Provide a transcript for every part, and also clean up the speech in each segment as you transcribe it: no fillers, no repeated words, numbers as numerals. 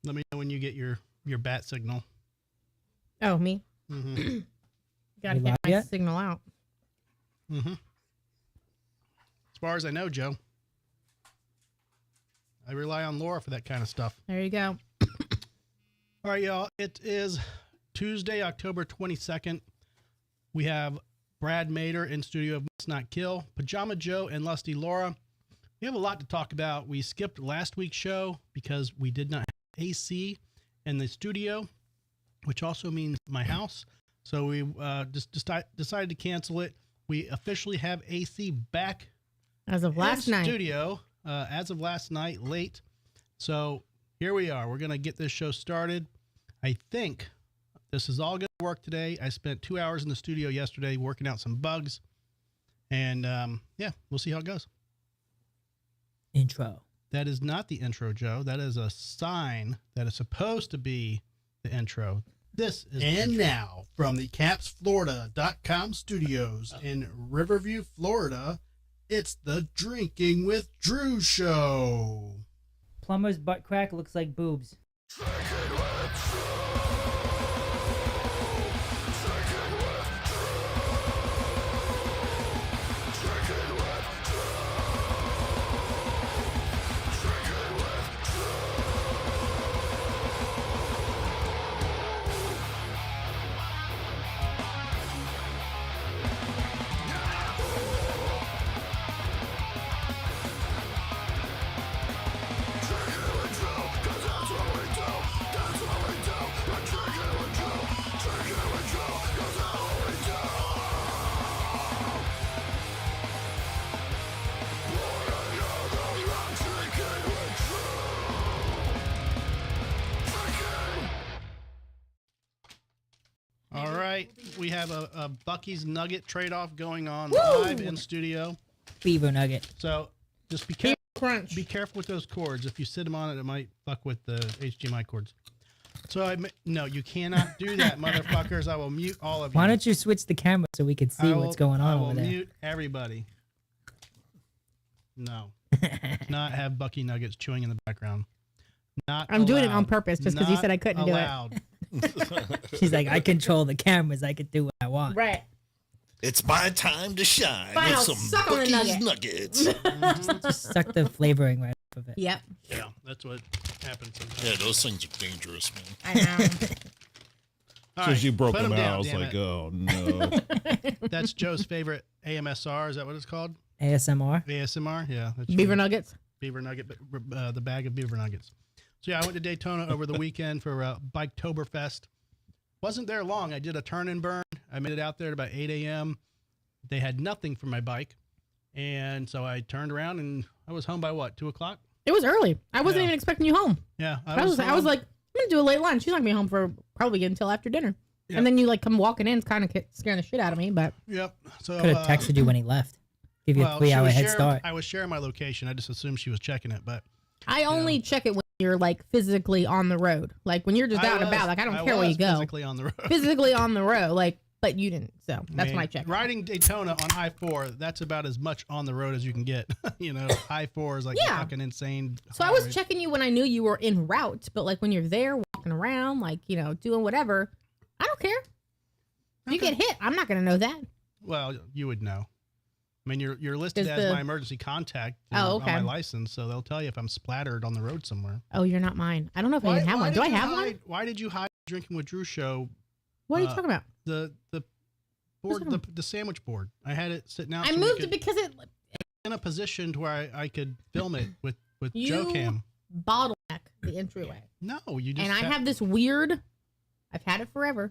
Let me know when you get your bat signal. Oh, me? Mm-hmm. Gotta get my signal out. Mm-hmm. As far as I know, Joe. I rely on Laura for that kind of stuff. There you go. All right, y'all. It is Tuesday, October 22nd. We have Brad Mader in studio of Must Not Kill, Pajama Joe, and Lusty Laura. We have a lot to talk about. We skipped last week's show because we did not have AC in the studio, which also means my house. So we just decided to cancel it. We officially have AC back as of last night. Studio as of last night, late. So here we are. We're gonna get this show started. I think this is all gonna work today. I spent 2 hours in the studio yesterday working out some bugs, and yeah, we'll see how it goes. Intro. That is not the intro, Joe. That is a sign that is supposed to be the intro. This is and now from the CapsFlorida.com studios in Riverview, Florida, it's the Drinking with Drew show. Plumber's butt crack looks like boobs. All right, we have a Bucky's Nugget trade-off going on live in studio. Beaver nugget. So just be careful. Be careful with those cords. If you sit them on it, it might fuck with the HDMI cords. So no, you cannot do that, motherfuckers. I will mute all of you. Why don't you switch the camera so we can see what's going on over there? I will mute everybody. No, not have Bucky Nuggets chewing in the background. Not. I'm doing it on purpose just because you said I couldn't do it. She's like, I control the cameras. I can do what I want. Right. It's my time to shine Fine, with I'll some suck on the Bucky's nugget. Nuggets. Just suck the flavoring right off of it. Yep. Yeah, that's what happens sometimes. Yeah, those things are dangerous, man. I know. All Since you broke put them out, down, I was damn like, it. oh no. That's Joe's favorite AMSR. Is that what it's called? ASMR. ASMR. Yeah. That's Beaver true. nuggets. Beaver nugget, the bag of beaver nuggets. So yeah, I went to Daytona over the weekend for Biketoberfest. Wasn't there long. I did a turn and burn. I made it out there at about 8 a.m. They had nothing for my bike, and so I turned around and I was home by what, 2 o'clock? It was early. I wasn't even expecting you home. Yeah, I was like, I'm gonna do a late lunch. She's not gonna be home for probably until after dinner. Yep. And then you like come walking in, kind of scaring the shit out of me. But Yep. So Could have texted you when he left. Give you a 3-hour head start. I was sharing my location. I just assumed she was checking it, but I only check it when you're like physically on the road. Like when you're just out and about. Like I don't care where you go. Physically on the road. Physically on the road. Like, but you didn't. So that's my check. Riding Daytona on I-4, that's about as much on the road as you can get. You know, I-4 is like fucking insane. So I was checking you when I knew you were en route, but like when you're there walking around, like, you know, doing whatever, I don't care. If you get hit, I'm not going to know that. Well, you would know. I mean, you're listed as my emergency contact on my license, so they'll tell you if I'm splattered on the road somewhere. Oh, you're not mine. I don't know if I even have one. Do I have one? Why did you hide Drinking with Drew show? What are you talking about? The board, the sandwich board. I had it sitting out. I moved it because it in a position to where I could film it with Joe Cam. Bottleneck the entryway. No, you just. And I have this weird. I've had it forever.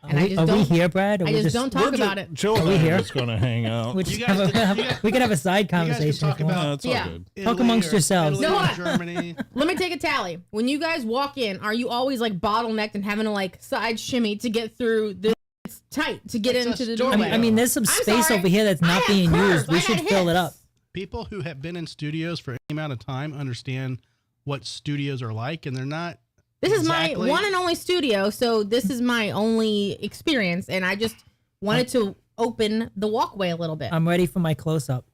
And are we here, Brad? Or I just don't talk about it. Joe and I are just going to hang out. We can have a side conversation. Talk about, it's all good. Talk amongst yourselves. Germany. Let me take a tally. When you guys walk in, are you always like bottlenecked and having to like side shimmy to get through the? It's tight to get into the doorway. I mean, there's some space over here that's not being used. We should fill it up. People who have been in studios for any amount of time understand what studios are like, and they're not. This is my one and only studio, so this is my only experience, and I just wanted to open the walkway a little bit. I'm ready for my close-up.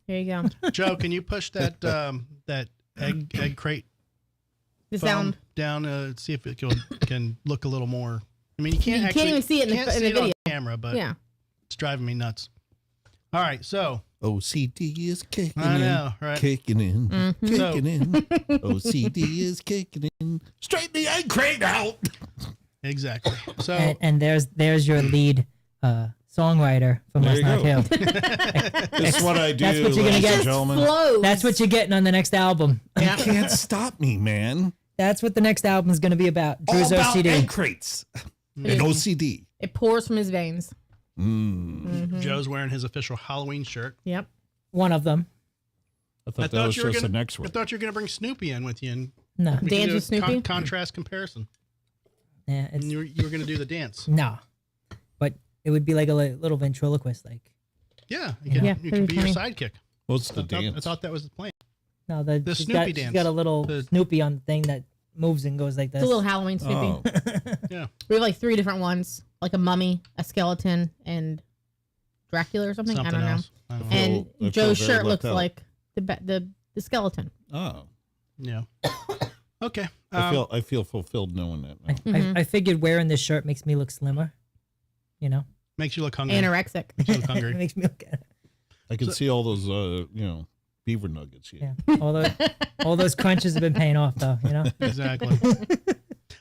Here you go. Joe, can you push that that egg crate The foam sound. down, see if it can look a little more. I mean, you can't You can't even see it in the can't see it video. on camera, but Yeah. it's driving me nuts. All right, so OCD is kicking I in. know, right? Kicking in. Mm-hmm. Kicking in. OCD is kicking in. Straighten the egg crate out. Exactly. So And there's your lead songwriter from There Must you Not go. Kill. This is what I do, That's what you're gonna ladies get. and gentlemen. Flows. That's what you're getting on the next album. You can't stop me, man. That's what the next album is going to be about. All Drew's about OCD. egg crates and OCD. It pours from his veins. Joe's wearing his official Halloween shirt. Yep. One of them. I thought that was you were just the gonna, next I one. thought you were gonna bring Snoopy in with you and No. we can Dance do with a Snoopy? contrast comparison. Yeah, And it's, you were gonna do the dance. no. But it would be like a little ventriloquist. Like, Yeah, you Yeah, can that'd be be your funny. sidekick. What's the I dance? thought that was the plan. no, The she's Snoopy got, dance. She's got a little The- Snoopy on the thing that moves and goes like this. It's a little Halloween Snoopy. Oh, Yeah. We have like 3 different ones, like a mummy, a skeleton, and Dracula or something. I don't know. else. I don't know. And I feel Joe's very shirt left looks out. like the skeleton. oh. Yeah. Okay. I feel fulfilled knowing that. Now. Mm-hmm. I figured wearing this shirt makes me look slimmer. You know? Makes you look hungry. Anorexic. Makes you look It hungry. makes me look I can see all those, beaver nuggets. Yeah. All those crunches have been paying off though, you know? Exactly.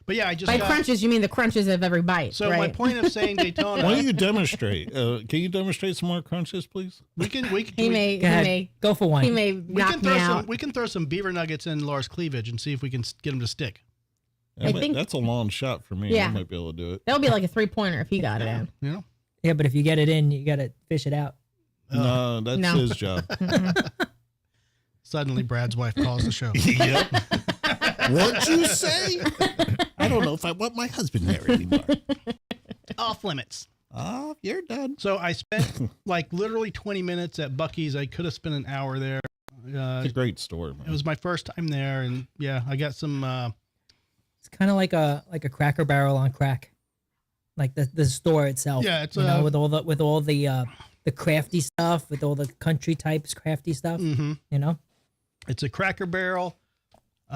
But yeah, I just By got, crunches, you mean the crunches of every bite, so right? my point of saying Why Daytona, don't you demonstrate? Can you demonstrate some more crunches, please? we can he may, Go ahead. Go for one. he may we knock can me throw out. some we can throw some beaver nuggets in Laura's cleavage and see if we can get them to stick. I think- That's a long shot for me. Yeah. I might be able to do it. That would be like a 3-pointer if he got it in. You know. Yeah, but if you get it in, you gotta fish it out. No, that's No. his job. Suddenly, Brad's wife calls the show. Yep. What'd you say? I don't know if I want my husband there anymore. Off limits. Oh, you're done. So I spent like literally 20 minutes at Buc-ee's. I could have spent an hour there. It's a great store, man. It was my first time there, and yeah, I got some. It's kind of like a Cracker Barrel on crack, like the store itself. Yeah, it's you know, with all the crafty stuff, with all the country types crafty stuff. mhm. You know, It's a Cracker Barrel, it's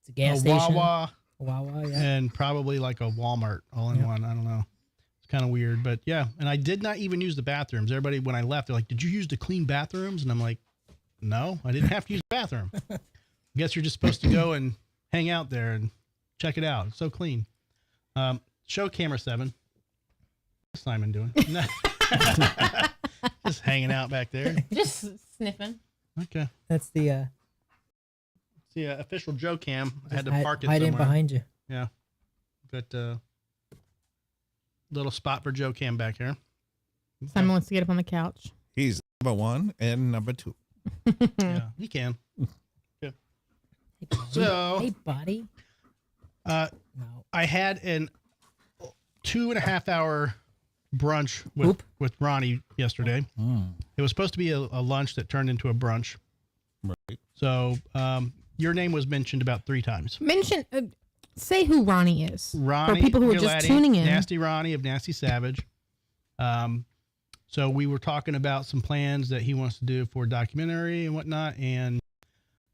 a gas a station, Wawa, Wawa, yeah. and probably like a Walmart all in one. I don't know. It's kind of weird, but yeah. And I did not even use the bathrooms. Everybody, when I left, they're like, "Did you use the clean bathrooms?" And I'm like, "No, I didn't have to use the bathroom. I guess you're just supposed to go and hang out there and check it out. It's so clean." Show camera 7. What's Simon doing? Just hanging out back there. Just sniffing. Okay. That's the See, official Joe cam. I had to hide- park it hide in somewhere. behind you. Yeah. Got a little spot for Joe cam back here. Simon wants to get up on the couch. He's number 1 and number 2. Yeah, he can. Hey, So- hey, buddy. Uh, No. I had an 2.5 hour brunch Oop. with Ronnie yesterday. Mm, It was supposed to be a lunch that turned into a brunch. right. So your name was mentioned about 3 times. Mention, say who Ronnie is. Ronnie, For people who are just Galati, tuning in. Nasty Ronnie of Nasty Savage. So we were talking about some plans that he wants to do for a documentary and whatnot. And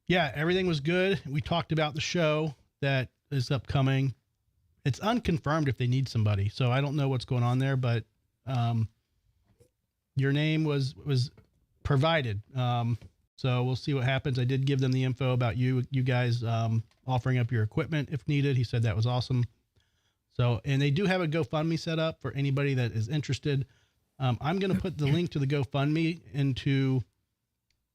yeah, everything was good. We talked about the show that is upcoming. It's unconfirmed if they need somebody. So I don't know what's going on there, but your name was provided. So we'll see what happens. I did give them the info about you guys offering up your equipment if needed. He said that was awesome. So, and they do have a GoFundMe set up for anybody that is interested. I'm going to put the link to the GoFundMe into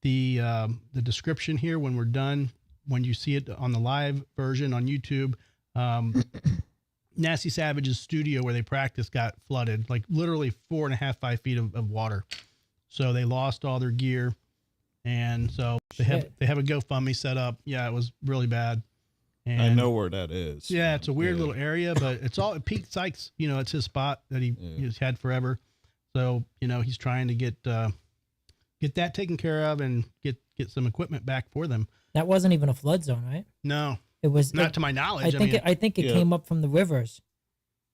the description here when we're done. When you see it on the live version on YouTube, Nasty Savage's studio where they practice got flooded, like literally 4.5, 5 feet of water. So they lost all their gear. And so they have a GoFundMe set up. Yeah, it was really bad. And I know where that is. yeah, it's a weird Yeah. little area, but it's all Pete Sykes. You know, it's his spot that he's had forever. So he's trying to get that taken care of and get some equipment back for them. That wasn't even a flood zone, right? No, It was not to my knowledge. I think it yeah. came up from the rivers.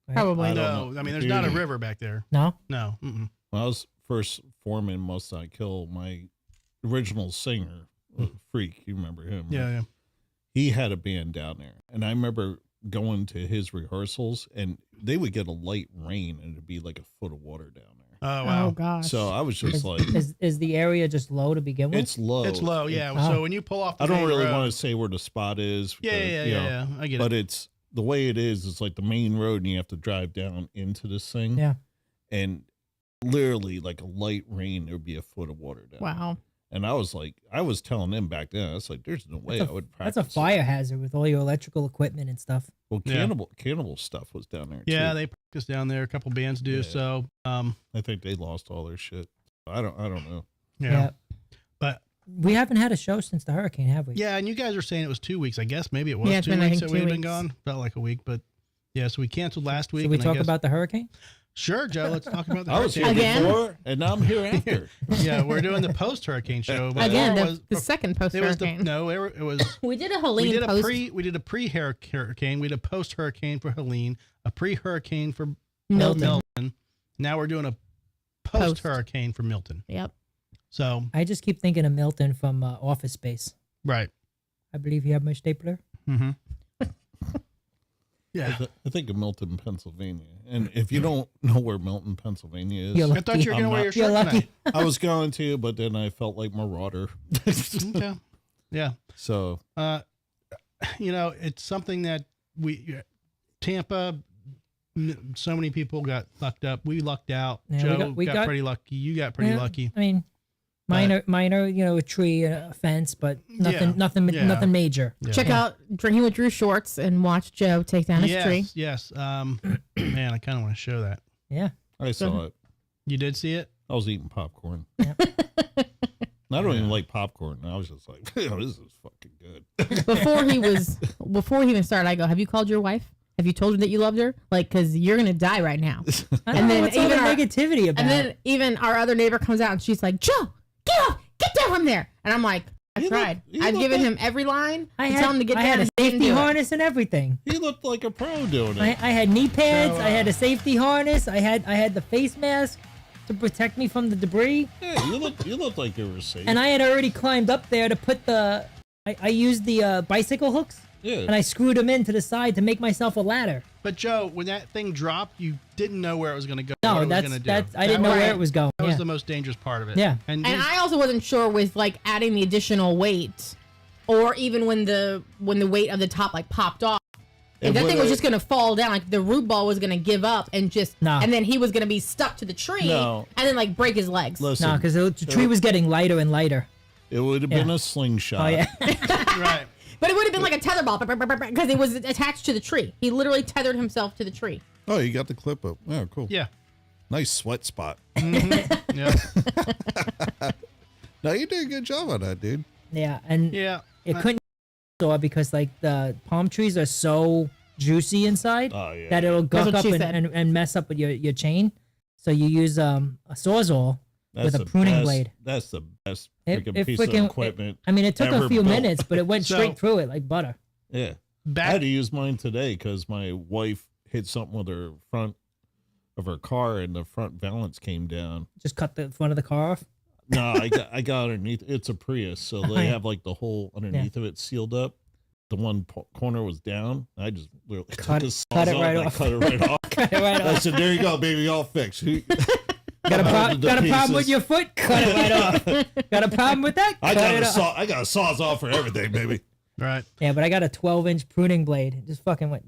Right? Probably. I don't no. know. I mean, there's not a river back there. No. No. Mm-mm. When I was first forming Must Not Kill, my original singer, Freak, you remember him? Yeah, right? yeah. he had a band down there, and I remember going to his rehearsals, and they would get a light rain, and it'd be like a foot of water down there. Oh wow. Oh gosh. So I was just like, Is the area just low to begin with? it's low. It's low, yeah. Oh. So when you pull off the I don't main really road- want to say where the spot is. Yeah, because, yeah, you know, yeah. I get but it. it's the way it is. It's like the main road, and you have to drive down into this thing. Yeah. And literally, like a light rain, there would be a foot of water down. Wow. And I was like, I was telling them back then, I was like, there's no way I would practice. That's a fire hazard with all your electrical equipment and stuff. Well, Yeah. cannibal stuff was down there. Yeah, too. they practice down there. A couple bands do. Yeah. So, I think they lost all their shit. I don't know. yeah. But We haven't had a show since the hurricane, have we? yeah, and you guys are saying it was 2 weeks. I guess maybe it was Yeah, it's 2 been, I weeks think, that we've 2 been weeks. gone. Felt like a week, but yeah. So we canceled last week. Should we and I talk guess- about the hurricane? Sure, Joe. Let's talk about the I was here hurricane. Again? before, and now I'm here after. Yeah, we're doing the post-hurricane show. Before Again, was- the second post it was hurricane. it was We did a we Helene did a post. pre-hurricane. We did a post-hurricane for Helene, a pre-hurricane for Milton. Now we're doing a post-hurricane for Milton. Yep. So I just keep thinking of Milton from Office Space. right. I believe you have my stapler. Mm-hmm. I, Yeah. I think of Milton, Pennsylvania. And if you don't know where Milton, Pennsylvania is, You're I thought you were I'm going to wear your not- You're shirt lucky. tonight. I was going to, but then I felt like Marauder. Okay. Yeah. So It's something that Tampa, so many people got fucked up. We lucked out. Yeah, Joe we got got- pretty lucky. You got pretty Yeah, lucky. I mean, minor, a tree, a fence, but nothing, Yeah. Yeah. nothing major. Yeah. Check out Drinking with Drew shorts and watch Joe take down his tree. Yes. Man, I kind of want to show that. Yeah. I saw it. You did see it? I was eating popcorn. I don't even like popcorn. I was just like, this is fucking good. Before he even started, I go, "Have you called your wife? Have you told her that you loved her? Like, because you're gonna die right now." I And don't know then what's all the even our- negativity about. And then even our other neighbor comes out and she's like, "Joe, get off, get down from there." And I'm like, "I You tried. look- you I've look given like- him every line I to had, tell him to get I down. had a and he didn't safety do it. harness and everything. He looked like a pro doing it. I had knee pads. So, I had a safety harness. I had the face mask to protect me from the debris. Yeah, you look like you were safe. And I had already climbed up there to put the. I used the bicycle hooks yeah. and I screwed them into the side to make myself a ladder. But Joe, when that thing dropped, you didn't know where it was going to go. No, what it was that's gonna do. that's. I didn't know was- where it was going. That was Yeah. the most dangerous part of it. Yeah. And, And I also wasn't sure with like adding the additional weight, or even when the weight of the top like popped off. If that thing was just gonna fall down, like the root ball was gonna give up and just, No. and then he was gonna be stuck to the tree, No. and then like break his legs. Listen, No, because the tree was getting lighter and lighter. it would have been Yeah. a slingshot. Oh yeah. right. But it would have been like a tether ball because it was attached to the tree. He literally tethered himself to the tree. Oh, you got the clip up. Oh, cool. Yeah. Nice sweat spot. Yeah. No, you did a good job on that, dude. Yeah, and Yeah. it couldn't saw because like the palm trees are so juicy inside Oh, yeah. that it'll That's guck what up she and, said. and mess up with your chain. So you use a sawzall with a the pruning best- blade. That's the best It- freaking it piece freaking- of equipment. I mean, it took a ever few built. minutes, but it went So- straight through it like butter. Yeah. I had Back. to use mine today because my wife hit something with her front of her car and the front valance came down. Just cut the front of the car off. No, I got underneath. It's a Prius, so they Yeah. have like the hole underneath of it sealed up. The one corner was down. I just literally Cut- took the saws cut it right and I off. cut it right off. Cut it right I off. said, "There you go, baby, all fixed." Got a, The got a problem with pieces. your foot? Cut it right off. Got a problem with that? I Cut got it a off. I got a saws off for everything, baby. Right. Yeah, but I got a 12-inch pruning blade. It just fucking went.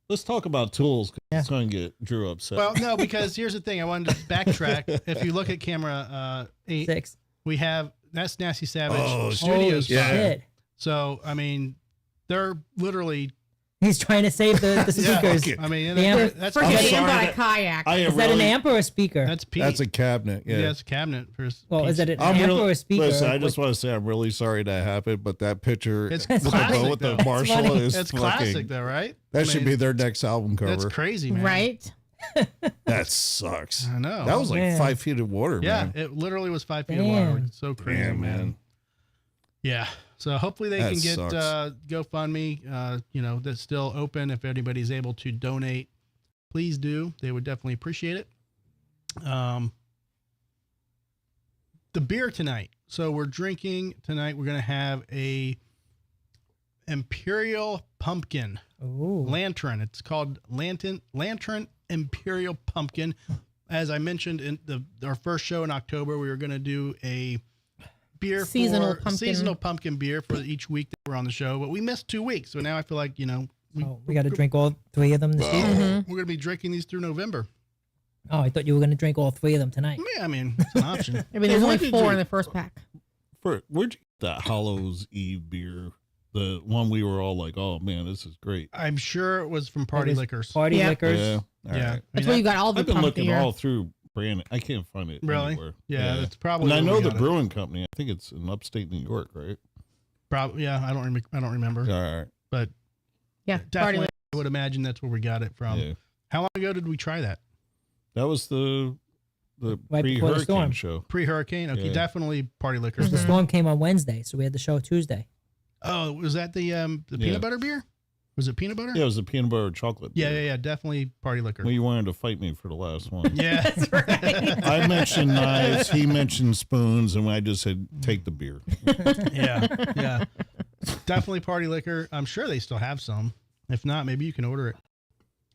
Let's talk about tools. 'Cause Yeah. It's going to get Drew upset. Well, no, because here's the thing. I wanted to backtrack. If you look at camera 8, 6. we have that's Nasty Savage Oh, Studios. Holy yeah. shit. So I mean, they're literally. He's trying to save the speakers. fuck it. I mean, The amp- that's Freaking I'm amp sorry on a that- kayak. I am Is that really, an amp or a speaker? that's Pete. That's a cabinet. Yeah. yeah, it's a cabinet for. Well, is it an I'm amp really, or a speaker? Listen, I Like, just want to say I'm really sorry that happened, but that picture It's with the classic, bow with the though. Marshall funny. is It's fucking, classic though, right? That I should mean, be their next album That's cover. crazy, man. Right? That sucks. I know. That was like man. 5 feet of water, Yeah, man. it literally was 5 feet of water. Damn. It's so crazy, Damn, man. Yeah. So hopefully they That can get sucks. GoFundMe. That's still open. If anybody's able to donate, please do. They would definitely appreciate it. The beer tonight. So we're drinking tonight. We're gonna have Imperial Pumpkin. Ooh. Lantern. It's called Lantern Imperial Pumpkin. As I mentioned in our first show in October, we were going to do a beer Seasonal pumpkin beer for each week that we're on the show, but we missed 2 weeks. So now I feel like, We got to drink all 3 of them this week. we're going to be drinking these through November. Oh, I thought you were going to drink all 3 of them tonight. Yeah, I mean, it's an option. I mean, there's Where only did 4 you- in the first pack. Where'd you get that Hallows Eve beer? The one we were all like, oh man, this is great. I'm sure it was from Party It was Liquors. Party Yeah. Liquors. Yeah. All Yeah. right. That's where you got all the I've been pumpkin. looking all through brand. I can't find it Really? anywhere. Yeah, it's probably. And I where know we the got it. brewing company. I think it's in upstate New York, right? Probably, yeah. I don't remember, All right. but Yeah, Party definitely, Liquors. I would imagine that's where we got it from. Yeah. How long ago did we try that? That was the Right before the storm. pre-hurricane show. Pre-hurricane? Okay, Yeah. definitely Party Liquors. Because the storm came on Wednesday, so we had the show Tuesday. Oh, was that the Yeah. peanut butter beer? Was it peanut butter? Yeah, it was the peanut butter chocolate. Yeah, beer. yeah, Definitely Party Liquor. Well, you wanted to fight me for the last one. Yeah, That's right. I mentioned knives, he mentioned spoons, and I just said, take the beer. yeah. Definitely Party Liquor. I'm sure they still have some. If not, maybe you can order it.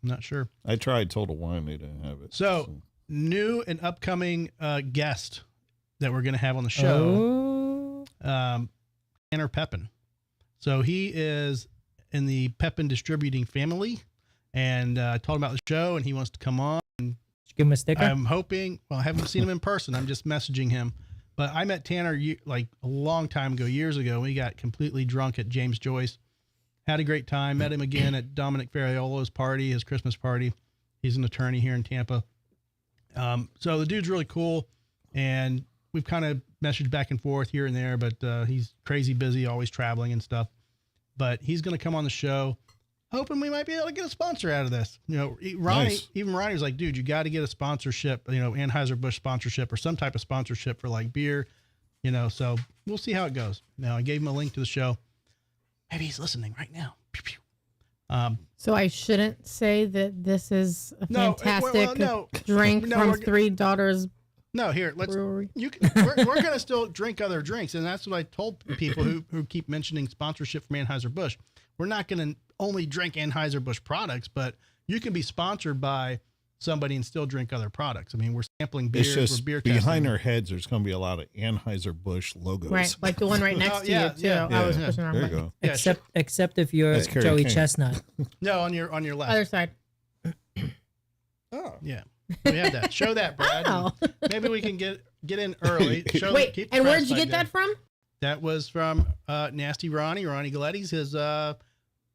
I'm not sure. I tried Total Wine, they didn't have it. So, new and upcoming guest that we're going to have on the show, Oh. Tanner Pepin. So he is in the Pepin Distributing family, and I told him about the show, and he wants to come on. Did you give him a sticker? I'm hoping. Well, I haven't seen him in person. I'm just messaging him. But I met Tanner like a long time ago, years ago. We got completely drunk at James Joyce. Had a great time. Met him again at Dominic Ferriolo's party, his Christmas party. He's an attorney here in Tampa. So the dude's really cool, and we've kind of messaged back and forth here and there, but he's crazy busy, always traveling and stuff. But he's going to come on the show, hoping we might be able to get a sponsor out of this. Ronnie, Nice. even Ronnie was like, dude, you got to get a sponsorship, Anheuser-Busch sponsorship or some type of sponsorship for like beer, so we'll see how it goes. Now I gave him a link to the show. Maybe he's listening right now. Pew, pew. So I shouldn't say that this is a No, fantastic no. drink No, from we're- Three Daughters No, here, let's, Brewery. we're going to still drink other drinks. And that's what I told people who keep mentioning sponsorship from Anheuser-Busch. We're not going to only drink Anheuser-Busch products, but you can be sponsored by somebody and still drink other products. I mean, we're sampling beers, It's just we're beer behind testing. our heads, there's going to be a lot of Anheuser-Busch logos. Right, like the one right next to yeah, you too. yeah, I was yeah. pushing around. There you But go. Yeah, except if you're That's Carrie Joey King. Chestnut. No, on your left. Other side. Oh, yeah. We have that. Show that, Brad. Oh. Maybe we can get in early. Show, Wait, keep the and where press did you side get there. that from? That was from Nasty Ronnie Galetti's, his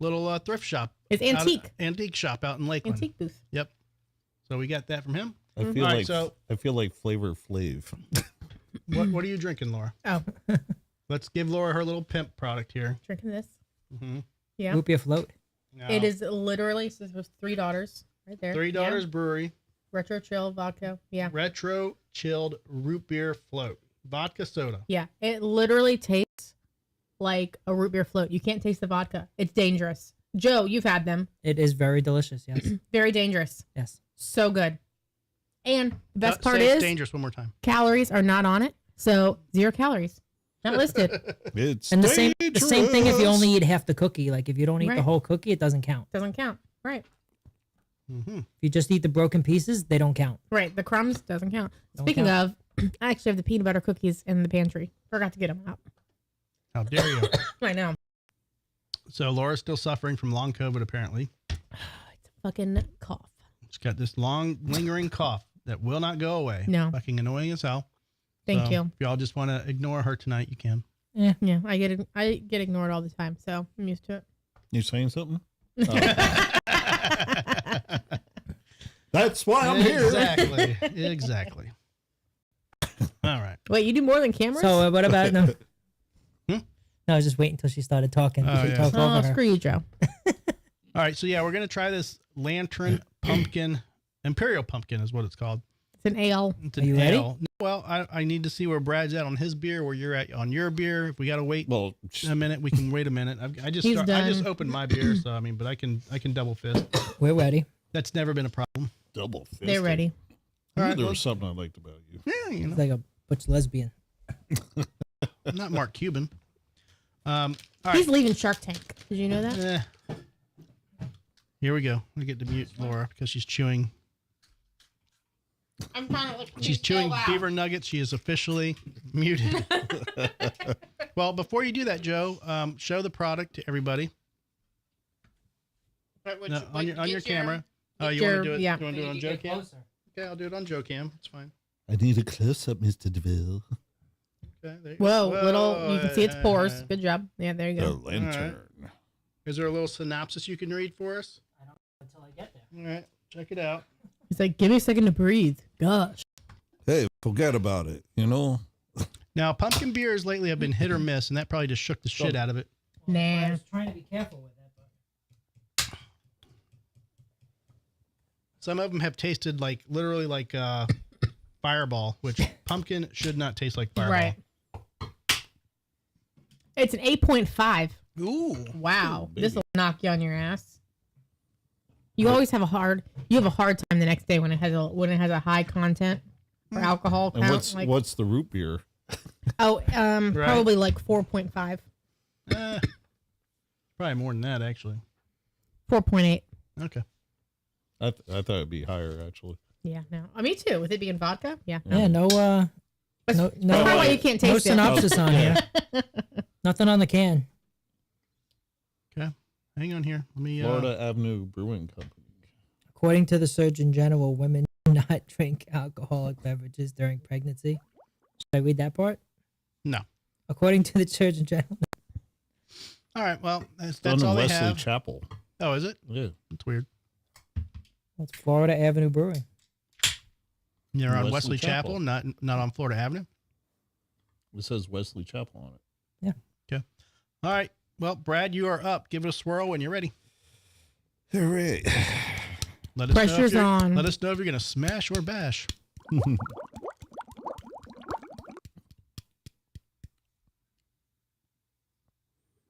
little thrift shop. It's out- antique. Antique shop out in Lakeland. Antique booth. Yep. So we got that from him. I feel All right, like so- I feel like Flavor Flav. What are you drinking, Laura? Oh, Let's give Laura her little pimp product here. drinking this. Mm-hmm. Yeah. Root beer float. It is literally, so it was Three Daughters right there. Three Daughters Yeah. Brewery Retro chill vodka. Yeah. Retro Chilled Root Beer Float. Vodka soda. Yeah. It literally tastes like a root beer float. You can't taste the vodka. It's dangerous. Joe, you've had them. It is very delicious. Yes. Very dangerous. Yes. So good. And the best part Say it's is dangerous one more time. calories are not on it. So 0 calories. Not listed. It's And the same thing if you only eat half the cookie. Like if you don't eat the Right. whole cookie, it doesn't count. Doesn't count. Right. Mm-hmm. If you just eat the broken pieces, they don't count. Right. The crumbs doesn't count. Don't Speaking count. of, I actually have the peanut butter cookies in the pantry. Forgot to get them out. How dare you? I know. So Laura's still suffering from long COVID, apparently. It's a fucking cough. She's got this long, lingering cough that will not go away. No. Fucking annoying as hell. Thank So you. If y'all just want to ignore her tonight, you can. Yeah, I get ignored all the time, so I'm used to it. You saying something? That's why I'm here. Exactly. Exactly. All right. Wait, you do more than cameras? So what about no? Hmm? No, I was just waiting until she started talking. Oh, We yeah. talked oh, over her. screw you, Joe. All right. So, yeah, we're going to try this Lantern Pumpkin. Imperial Pumpkin is what it's called. It's an ale. It's Are an you ready? ale. Well, I need to see where Brad's at on his beer, where you're at on your beer. If we got to wait Well, a minute, we can wait a minute. I just He's I done. just opened my beer, so I mean, but I can double fist. We're ready. That's never been a problem. double fisted. They're ready. I All knew right, there well- was something I liked about you. Yeah, you know, It's like a butch lesbian. not Mark Cuban. All right. He's leaving Shark Tank. Did you know that? Here we go. We get to mute Laura because she's chewing. I'm trying to look. She's chewing beaver nuggets. She is officially muted. Well, before you do that, Joe, show the product to everybody. No, on your camera. Oh, you want to do it? Yeah. You want to do it on Joe Cam? Okay, I'll do it on Joe Cam. It's fine. I need a close up, Mr. DeVille. Okay, there you Whoa, go. little. You can see its pores. Good job. Yeah, there you The go. lantern. Is there a little synopsis you can read for us? I don't know until I get there. All right, check it out. He's like, give me a second to breathe. Gosh. Hey, forget about it. You know, Now, pumpkin beers lately have been hit or miss, and that probably just shook the shit out of it. Well, I Nah. was trying to be careful with it, but Some of them have tasted like literally like Fireball, which pumpkin should not taste like Fireball. Right. It's an 8.5. Ooh. Wow. Ooh, This baby. will knock you on your ass. You always have a hard time the next day when it has a high content for alcohol And count. what's the root beer? Probably like 4.5. Probably more than that, actually. 4.8. Okay. I thought it'd be higher actually. Yeah, no. Me too. With it being vodka. Yeah. yeah, no, That's no, probably no, why you can't no taste it. synopsis on here. Nothing on the can. Okay. Hang on here. Let me. Florida Avenue Brewing Company. According to the Surgeon General, women do not drink alcoholic beverages during pregnancy. Should I read that part? No. According to the Surgeon General. All right. Well, that's Done in all they Wesley have. Chapel. Oh, is it? Yeah. That's weird. Well, it's Florida Avenue Brewing. You're on Wesley Wesley Chapel, Chapel. not on Florida Avenue. It says Wesley Chapel on it. All right. Well, Brad, you are up. Give it a swirl when you're ready. all right. Let us know if Pressure's you're- on. Let us know if you're gonna smash or bash.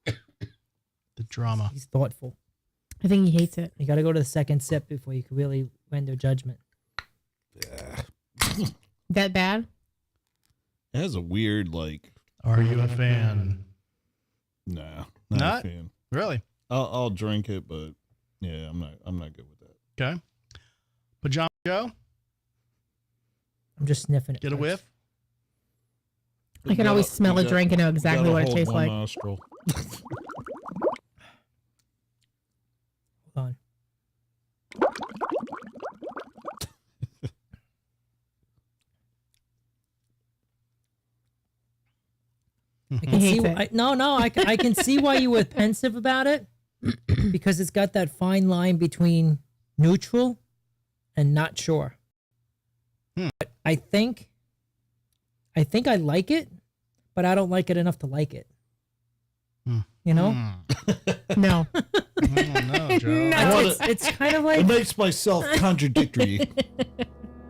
The drama. He's thoughtful. I think he hates it. You got to go to the second sip before you can really render judgment. That bad? It has a weird like. Are you a fan? Nah, Not? a fan. Really? I'll drink it, but yeah, I'm not good with that. Okay. Pajama Joe, I'm just sniffing it. get a first. whiff. I can always smell a drink and know exactly what it tastes like. Nostril. Hold on. I can He see. hates it. I can see why you were pensive about it, because it's got that fine line between neutral and not sure. But I think I like it, but I don't like it enough to like it. You know, No. I don't know, Joe. No. it's kind of It like makes myself contradictory.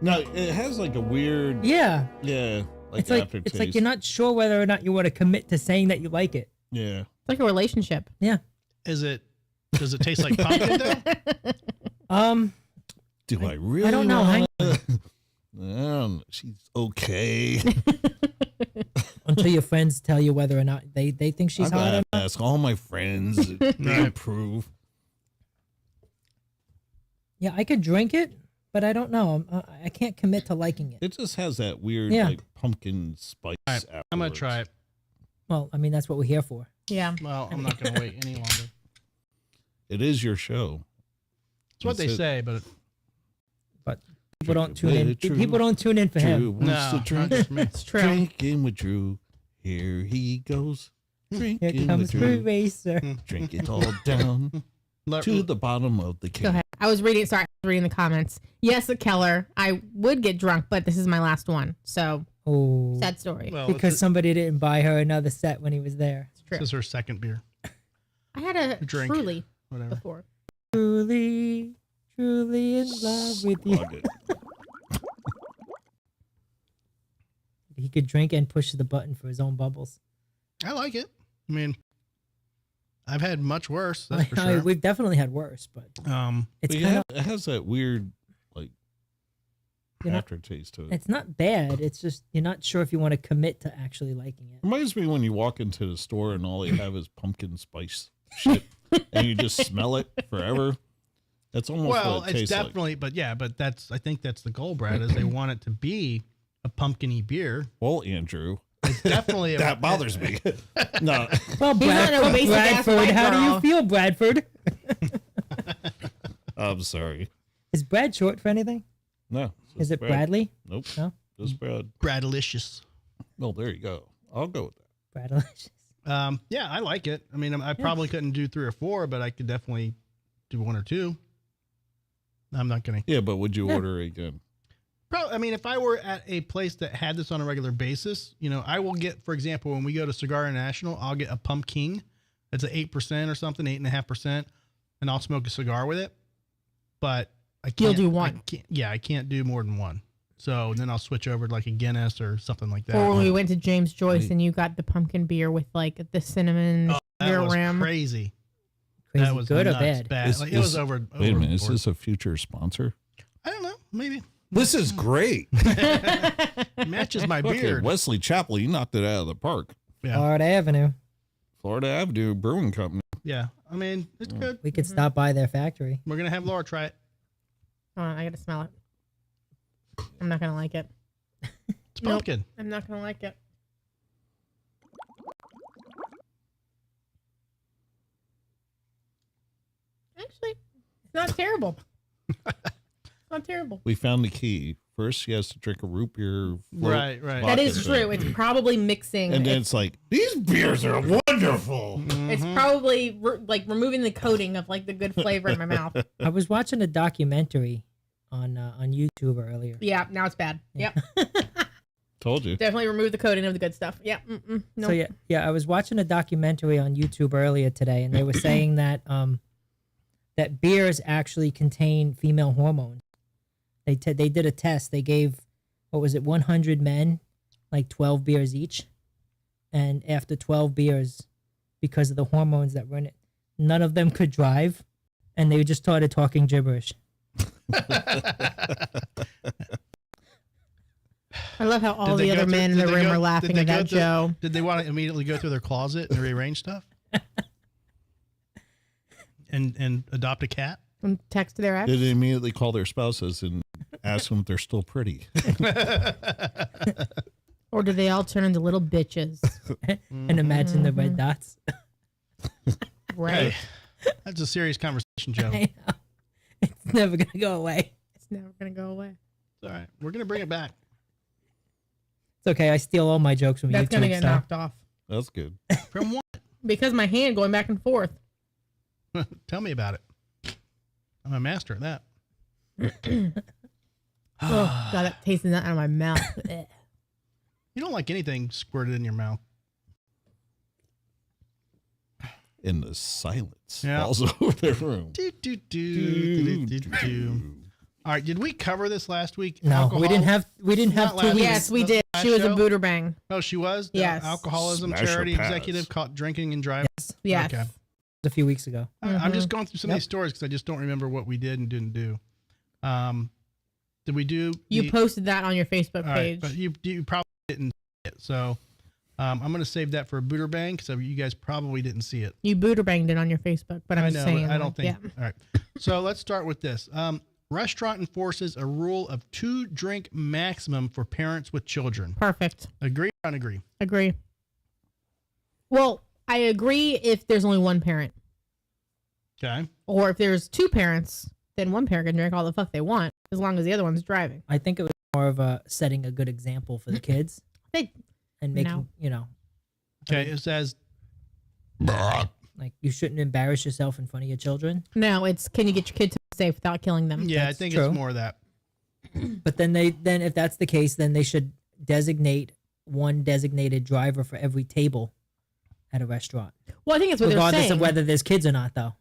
No, it has like a weird. yeah. Yeah. Like It's like aftertaste. you're not sure whether or not you want to commit to saying that you like it. Yeah. It's like a relationship. Yeah. Does it taste like pumpkin though? Do I really? I don't know. wanna- I don't know. She's okay. Until your friends tell you whether or not they think she's I hot. gotta Or not. ask all my friends. They Right. approve. Yeah, I could drink it, but I don't know. I can't commit to liking it. It just has that weird Yeah. like pumpkin spice. All right, I'm gonna afterwards. try it. Well, I mean that's what we're here for. Yeah. Well, I'm not gonna wait any longer. It is your show. It's what they That's it. say, but But people don't Drink tune it in. with Drew. People don't tune in for Drew him. wants no, to not drink. just me. It's true. Drinking with Drew. Here he goes. Here Drinking comes with Brew Drew. Racer. Drink it all down to the bottom of the Go can. ahead. I was reading the comments. Yes, Keller, I would get drunk, but this is my last one. So Oh, sad story. Well, because somebody didn't buy her another set when he was there. It's true. this is her second beer. I had a drink. Truly Whatever. before. Truly, truly in love with you. Plug it. He could drink and push the button for his own bubbles. I like it. I mean, I've had much worse. That's for sure. We've definitely had worse, but Um, it's But kind of it has that weird like aftertaste to it. It's not bad. It's just you're not sure if you want to commit to actually liking it. Reminds me when you walk into the store and all they have is pumpkin spice shit, and you just smell it forever. That's almost Well, what it it's tastes definitely, but I think that's the goal, Brad, is they want it to be a pumpkin-y beer. like. Well, Andrew, It's definitely that bothers me. No, Well, He's not no basic ass Bradford, white how do girl. you feel, Bradford? I'm sorry. Is Brad short for anything? No. Is it Brad. Bradley? Nope. No? Just Brad. Bradalicious. Well, there you go. I'll go with that. Bradley. Yeah, I like it. I mean, I probably couldn't do 3 or 4, but I could definitely do 1 or 2. I'm not going to. Yeah, but would you order it again? Probably. I mean, if I were at a place that had this on a regular basis, I will get, for example, when we go to Cigar International, I'll get a Pumpkin. That's an 8% or something, 8.5%, and I'll smoke a cigar with it. But I can't. You'll do 1. I can't do more than 1. So then I'll switch over to like a Guinness or something like that. Or when we went to James Joyce and you got the pumpkin beer with like the cinnamon That sugar was rim. crazy. Crazy That was good or nuts, bad? Like, it was over. Wait a minute. Is overboard. this a future sponsor? I don't know. Maybe This is great. it matches my Okay, beard. Wesley Chaplin, you knocked it out of the park. Yeah. Florida Avenue. Florida Avenue Brewing Company. Yeah. I mean, it's good. We could stop by their factory. We're gonna have Laura try it. Hold on, I gotta smell it. I'm not gonna like it. It's pumpkin. I'm not gonna like it. Actually, it's not terrible. It's not terrible. We found the key. First, she has to drink a root beer. Right. That vodka is thing. true. It's probably mixing. And then it's like, these beers are wonderful. It's probably like removing the coating of like the good flavor in my mouth. I was watching a documentary on YouTube earlier. Yeah, now it's bad. Yep. Told you. Definitely remove the coating of the good stuff. Yeah. No. So yeah, I was watching a documentary on YouTube earlier today, and they were saying that that beers actually contain female hormones. They did a test. They gave 100 men like 12 beers each, and after 12 beers, because of the hormones that were in it, none of them could drive, and they just started talking gibberish. I love how all Did they the go other through- men in did the they room go- are did laughing they at go that through- Joe. Did they want to immediately go through their closet and rearrange stuff? and adopt a cat? And text their ex. Did they immediately call their spouses and ask them if they're still pretty? Or do they all turn into little bitches? And imagine the red dots. Right. Hey, that's a serious conversation, Joe. I know. It's never gonna go away. It's never going to go away. All right. We're going to bring it back. It's okay. I steal all my jokes from That's YouTube. going to get so- knocked off. That's good. From what? Because my hand going back and forth. Tell me about it. I'm a master at that. Oh, God, that tasting that out of my mouth. Ugh. You don't like anything squirted in your mouth. In the silence Yeah. falls over the room. Do, do, do, do, do, do. All right. Did we cover this last week? No, Alcohol? we didn't have Not 2 last weeks. week. Yes, we The did. last She was show? a booter bang. Oh, she was? The Yes. Alcoholism Smash her charity pass. executive caught drinking and driving. Yes. Okay. A few weeks ago. I'm just going through some of Yep. these stories because I just don't remember what we did and didn't do. Did we do? You posted that on your Facebook all right, page. but you probably didn't see it. So I'm going to save that for a booter bang because you guys probably didn't see it. You booter banged it on your Facebook, but I'm I just know, saying. but I don't like, think. yeah. All right. So let's start with this. Restaurant enforces a rule of 2 drink maximum for parents with children. Perfect. Agree or unagree? Agree. Well, I agree if there's only one parent. Okay. Or if there's 2 parents, then one parent can drink all the fuck they want as long as the other one's driving. I think it was more of a setting a good example for the kids They, and making, No. Okay. It says like you shouldn't embarrass yourself in front of your children. no, it's can you get your kids safe without killing them? Yeah, I That's think true. it's more of that. But then if that's the case, then they should designate one designated driver for every table at a restaurant, Well, I think that's what they're regardless saying. of whether there's kids or not. Though,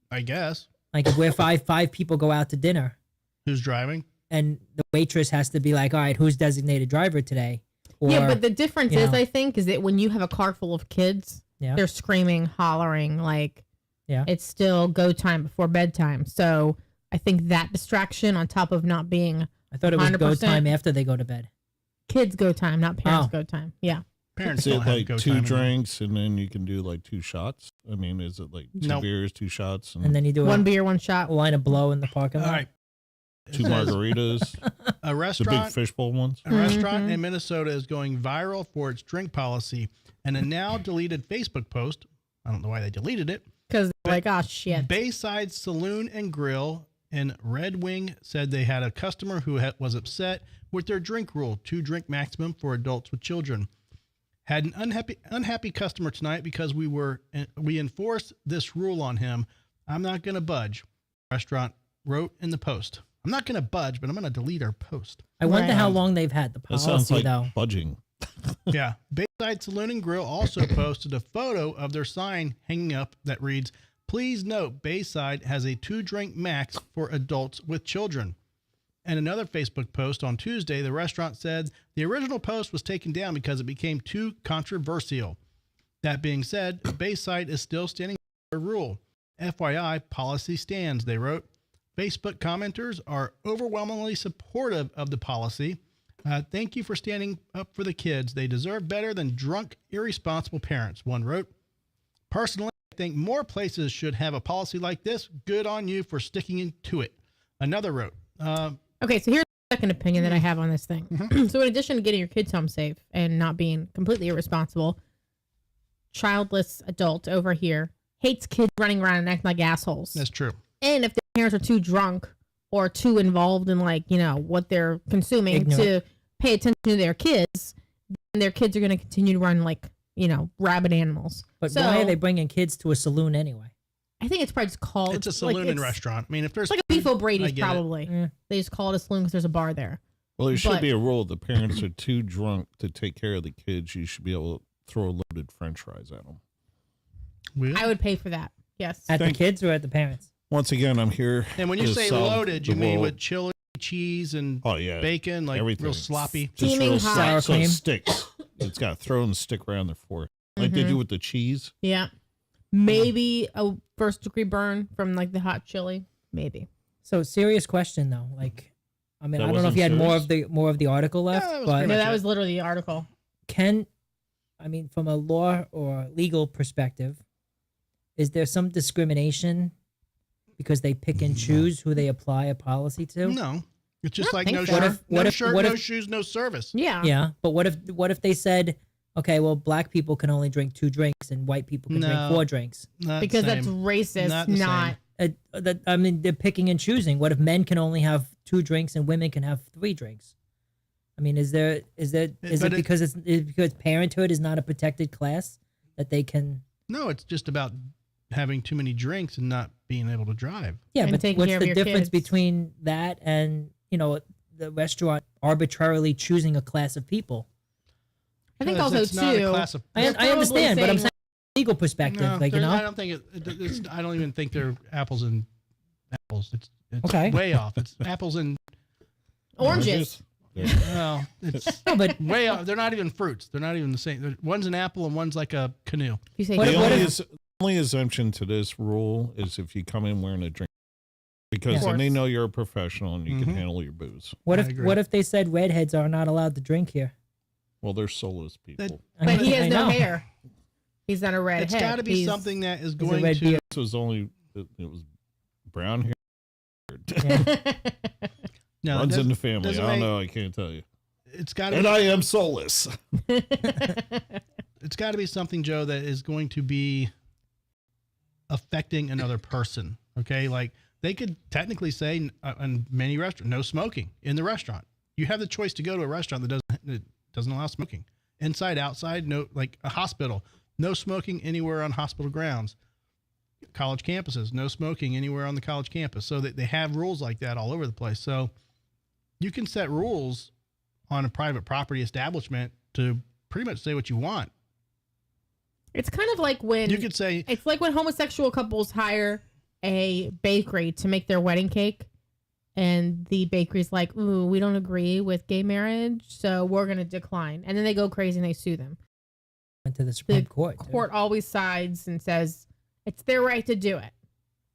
I guess. like if we're five people go out to dinner, Who's driving? and the waitress has to be like, all right, who's designated driver today? Or, Yeah, but the difference you is, know. I think, is that when you have a car full of kids, Yeah. they're screaming, hollering, like Yeah. it's still go time before bedtime. So I think that distraction on top of not being I thought it was go 100%. time after they go to bed. Kids go time, not parents Oh. go time. Yeah. Parents Is don't it have like go two time drinks and then you can do like 2 shots? I mean, is it like 2 Nope. beers, 2 shots, And then you do One a beer, one shot. line of blow in the parking lot. All right. 2 margaritas, A the big restaurant fishbowl ones? A restaurant in Minnesota is going viral for its drink policy, and a now deleted Facebook post. I don't know why they deleted it. Because they're like, oh, shit. Bayside Saloon and Grill in Red Wing said they had a customer who was upset with their drink rule, 2 drink maximum for adults with children. Had an unhappy customer tonight because we enforced this rule on him. I'm not going to budge. Restaurant wrote in the post. I'm not going to budge, but I'm going to delete our post. I wonder Right. how long they've had the That policy, sounds like though. budging. Yeah. Bayside Saloon and Grill also posted a photo of their sign hanging up that reads, "Please note Bayside has a 2 drink max for adults with children." And another Facebook post on Tuesday, the restaurant said the original post was taken down because it became too controversial. That being said, Bayside is still standing by the rule. FYI, policy stands, they wrote. Facebook commenters are overwhelmingly supportive of the policy. Thank you for standing up for the kids. They deserve better than drunk, irresponsible parents, one wrote. Personally, I think more places should have a policy like this. Good on you for sticking to it. Another wrote. Okay, so here's the second opinion that I have on this thing. So in addition to getting your kids home safe and not being completely irresponsible, childless adult over here hates kids running around and acting like assholes. That's true. And if the parents are too drunk or too involved in what they're consuming Ignorant. to pay attention to their kids, then their kids are going to continue to run rabid animals. But So, why are they bringing kids to a saloon anyway? I think it's probably just called. It's a saloon and restaurant. I mean, if there's It's like a Beef I O'Brady's get it. probably. Yeah. They just call it a saloon because there's a bar there. Well, there should But- be a rule. The parents are too drunk to take care of the kids. You should be able to throw loaded French fries at them. I would pay for that. Yes. At Thank- the kids or at the parents? Once again, I'm here. And when you to say solve loaded, the you mean world. with chili, cheese, and Oh yeah, bacon, like everything. real sloppy. Just Steaming real hot. Sour so it cream. sticks. It's got to throw and stick around their fork, like they do with the cheese. Yeah. Maybe a first degree burn from the hot chili. Maybe. So serious question though. I That don't know if wasn't you had serious? more of the article left, that was but pretty No, much that it. was literally the article. from a law or legal perspective, is there some discrimination because they pick and choose who they apply a policy to? No, it's just I like don't no think so. shirt, What no if- shirt, what no if- shoes, no service. Yeah. Yeah, but what if they said, okay, well, black people can only drink 2 drinks and white people can drink No. 4 drinks? Not Because the that's same. racist, Not the not. They're picking and choosing. What if men can only have 2 drinks and women can have 3 drinks? I mean, is it because parenthood is not a protected class that they can? No, it's just about having too many drinks and not being able to drive. Yeah, And but taking what's care of the your difference kids. between that and the restaurant arbitrarily choosing a class of people? I think Because also it's not a too. class of. I They're understand, but I'm probably saying legal perspective, No, like I don't think it's. I don't even think they're apples and apples. It's Okay. way off. It's apples and Oranges. well, it's no, but way off. They're not even fruits. They're not even the same. One's an apple and one's like a canoe. You say What The if- only exemption to this rule is if you come in wearing a drink, because Yeah. then they know you're a professional and you Mhm. can handle your booze. what I if agree. what if they said redheads are not allowed to drink here? Well, they're soulless people. That- But he I has no know. hair. He's not a redhead. It's got to be He's- something that is a going red to. beard. This was only it was brown hair. No, Runs it in the doesn't- family. doesn't I don't make- know. I can't tell you. It's got to. And I am soulless. It's got to be something, Joe, that is going to be affecting another person. Okay, like they could technically say in many restaurants, no smoking in the restaurant. You have the choice to go to a restaurant that doesn't allow smoking, inside, outside. No, like a hospital, no smoking anywhere on hospital grounds. College campuses, no smoking anywhere on the college campus. So that they have rules like that all over the place. So you can set rules on a private property establishment to pretty much say what you want. It's kind of like when You could say, it's like when homosexual couples hire a bakery to make their wedding cake, and the bakery's like, "Ooh, we don't agree with gay marriage, so we're gonna decline." And then they go crazy and they sue them. Went to the Supreme The Court. too. court always sides and says it's their right to do it.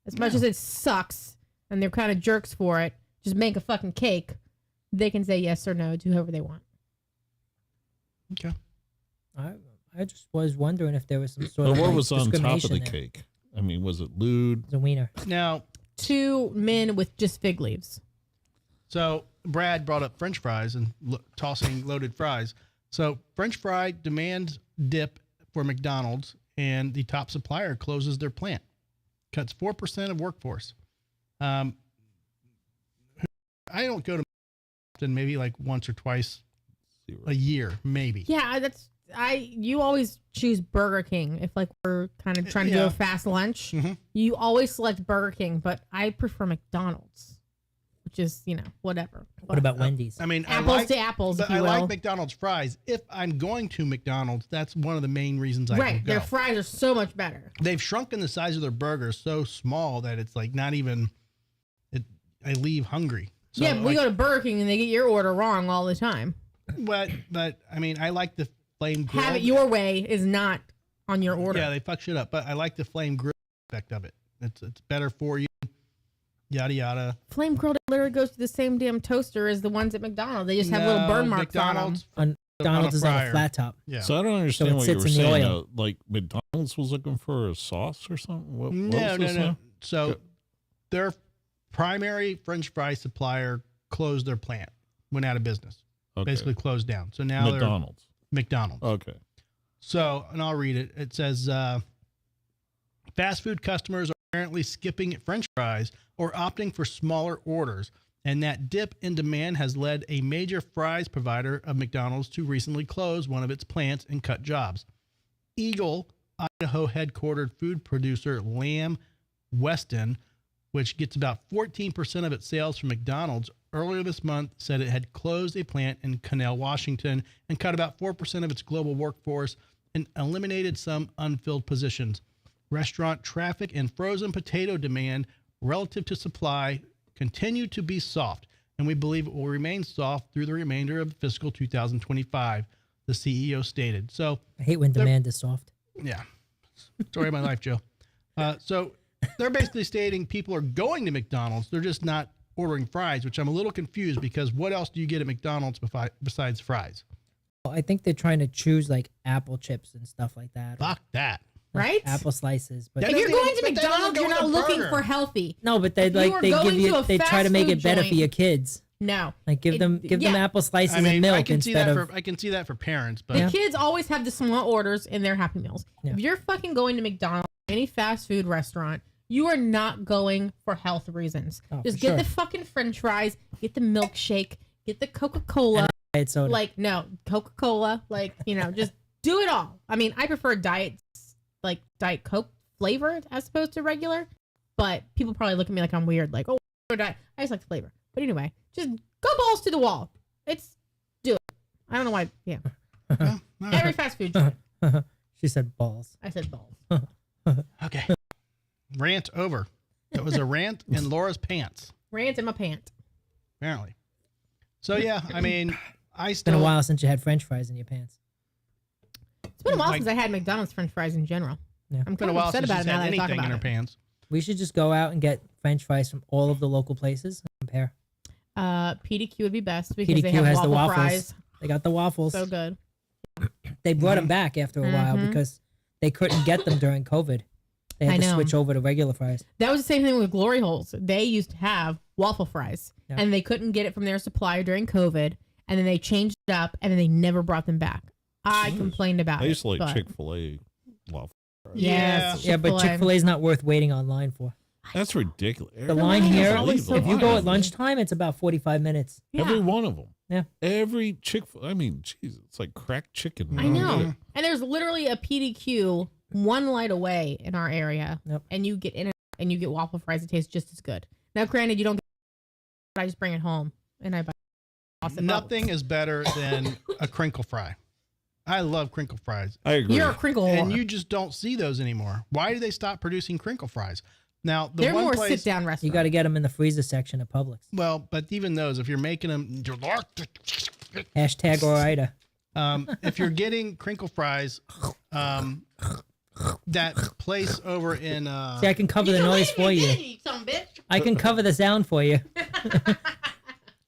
As much as it sucks and they're kind of jerks for it, just make a fucking cake. they can say yes or no to whoever they want. Okay. I just was wondering if there was some sort But of what like, was on top of discrimination the there. cake? I mean, was it lewd? The wiener. Now, 2 men with just fig leaves. so Brad brought up French fries and tossing loaded fries. So French fry demand dip for McDonald's, and the top supplier closes their plant, cuts 4% of workforce. I don't go to often, maybe like once or twice a year, maybe. Yeah, you always choose Burger King if like we're kind of trying to do a fast lunch. Mhm. You always select Burger King, but I prefer McDonald's, which is, whatever. What about Wendy's? I mean, apples to apples, but if you I will. like McDonald's fries. If I'm going to McDonald's, that's one of the main reasons I Right, will go. their fries are so much better. They've shrunken the size of their burgers so small that it's like not even. I leave hungry. So, yeah, but we go to Burger King and they get your order wrong all the time. But I mean, I like the flame grill. Have it your way is not on your order. Yeah, they fuck shit up. But I like the flame grill aspect of it. It's better for you. Yada yada. Flame grilled literally goes to the same damn toaster as the ones at McDonald's. They just have little burn marks on them. McDonald's is on a fryer. flat top. Yeah. So I don't understand it what you sits were in the saying. oil. Like McDonald's was looking for a sauce or something. What No. was this now? So their primary French fry supplier closed their plant, went out of business, Okay. basically closed down. So now McDonald's. they're McDonald's. Okay. So, and I'll read it. It says, fast food customers are apparently skipping French fries or opting for smaller orders. And that dip in demand has led a major fries provider of McDonald's to recently close one of its plants and cut jobs. Eagle, Idaho headquartered food producer Lamb Weston, which gets about 14% of its sales from McDonald's, earlier this month said it had closed a plant in Connell, Washington, and cut about 4% of its global workforce and eliminated some unfilled positions. Restaurant traffic and frozen potato demand relative to supply continue to be soft, and we believe it will remain soft through the remainder of fiscal 2025, the CEO stated. So, I hate when demand is soft. yeah, story of my life, Joe. So they're basically stating people are going to McDonald's. They're just not ordering fries, which I'm a little confused because what else do you get at McDonald's besides fries? Well, I think they're trying to choose like apple chips and stuff like that. or, Fuck that. like, Right? Apple slices. But That If you're doesn't going even- to but that doesn't McDonald's, go you're with not a looking burger. for healthy. no, but they If you are like they going give to you a they try to fast make food it better for joint- your kids. No. Like give them yeah. apple slices I mean, and milk I can see instead that of for I can see that for parents, but The kids always have the small orders in their Happy Meals. Yeah. If you're fucking going to McDonald's, any fast food restaurant, you are not going for health reasons. Oh, Just for get sure. the fucking French fries, get the milkshake, get the Coca-Cola. diet soda. Like, no, Coca-Cola. Like, just do it all. I mean, I prefer Diet Coke flavored as opposed to regular. But people probably look at me like I'm weird. Like, oh, diet. I just like the flavor. But anyway, just go balls to the wall. Do it. I don't know why. Yeah. Every fast food joint. She said balls. I said balls. okay. Rant over. That was a rant in Laura's pants, Rant in my pant. apparently. So yeah, I mean, It's been a while since you had French fries in your pants. It's been a while Like- since I had McDonald's French fries in general. Yeah. I'm It's been kind a of while upset since about she's it now had that I talk anything in about her it. pants. We should just go out and get French fries from all of the local places and compare. PDQ would be best because they PDQ have has waffle the waffles. fries. They got the waffles. So good. They brought them back after a while Mhm. because they couldn't get them during COVID. They had I to know. switch over to regular fries. That was the same thing with Glory Holes. They used to have waffle fries, Yeah. and they couldn't get it from their supplier during COVID, and then they changed it up, and then they never brought them back. I complained about I used to it. like but- Chick-fil-A waffle. Yes, Yeah, but Chick-fil-A is not worth waiting online for. That's ridiculous. The line here, always so if you go long. at lunchtime, it's about 45 minutes. Yeah. Every one of them. Yeah. Every I mean, jeez, it's like cracked chicken. I don't know. get it. And there's literally a PDQ one light away in our area, Yep. and you get in it and you get waffle fries that taste just as good. Now, granted, you don't get but I just bring it home and I buy it. Nothing is better than a crinkle fry. I love crinkle fries. I agree. You're a crinkle And whore. you just don't see those anymore. Why did they stop producing crinkle fries? Now, the They're one more place, sit-down restaurants. You got to get them in the freezer section at Publix. well, but even those, if you're making them, Hashtag or Ida. if you're getting crinkle fries, that place over in, See, I can cover the noise for you. I can cover the sound for you.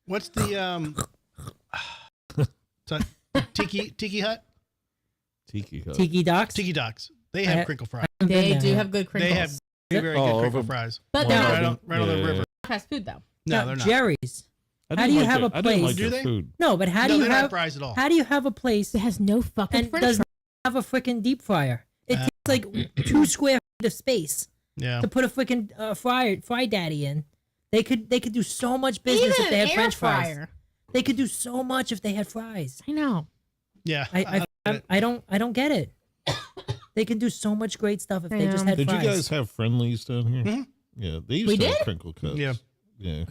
What's the Tiki Hut? Tiki Hut. Tiki Docks. Tiki Docks. They have crinkle fries. They do have good crinkles. They have very good crinkle fries. But Well, they're Right on the river. fast food though. No, Now, they're not. Jerry's. I How didn't do you like have their- a I didn't place? like Do their they? food. No, but how No, do you they're not have fries at all. how do you have a place It has no fucking and french doesn't have a freaking deep fryer? It takes like 2 square feet of space Yeah. to put a freaking fry daddy in. They could do so much business Even if they an had air French fries. fryer. They could do so much if they had fries. I know. Yeah. I don't get it. They can do so much great stuff if they just Yeah. had Did fries. you guys have Friendlies down here? Mhm. Yeah, they used We to have did? crinkle cuts. Yeah. Yeah.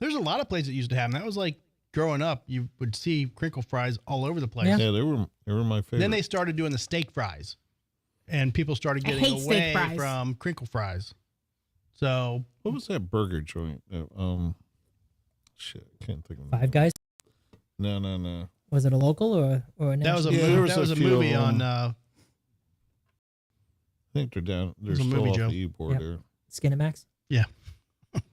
There's a lot of places that used to have them. That was like growing up, you would see crinkle fries all over the place. Yeah. Yeah, they were my favorite. Then they started doing the steak fries, and people started I getting hate steak away fries. from crinkle fries. So What was that burger joint? Shit, I can't think of it. Five Guys? No. Was it a local or an that was a Yeah, there movie. was That a was a few movie of on. them. I think they're down. They're It's a still movie off joke. the E-board Yep. there. Skinamax? I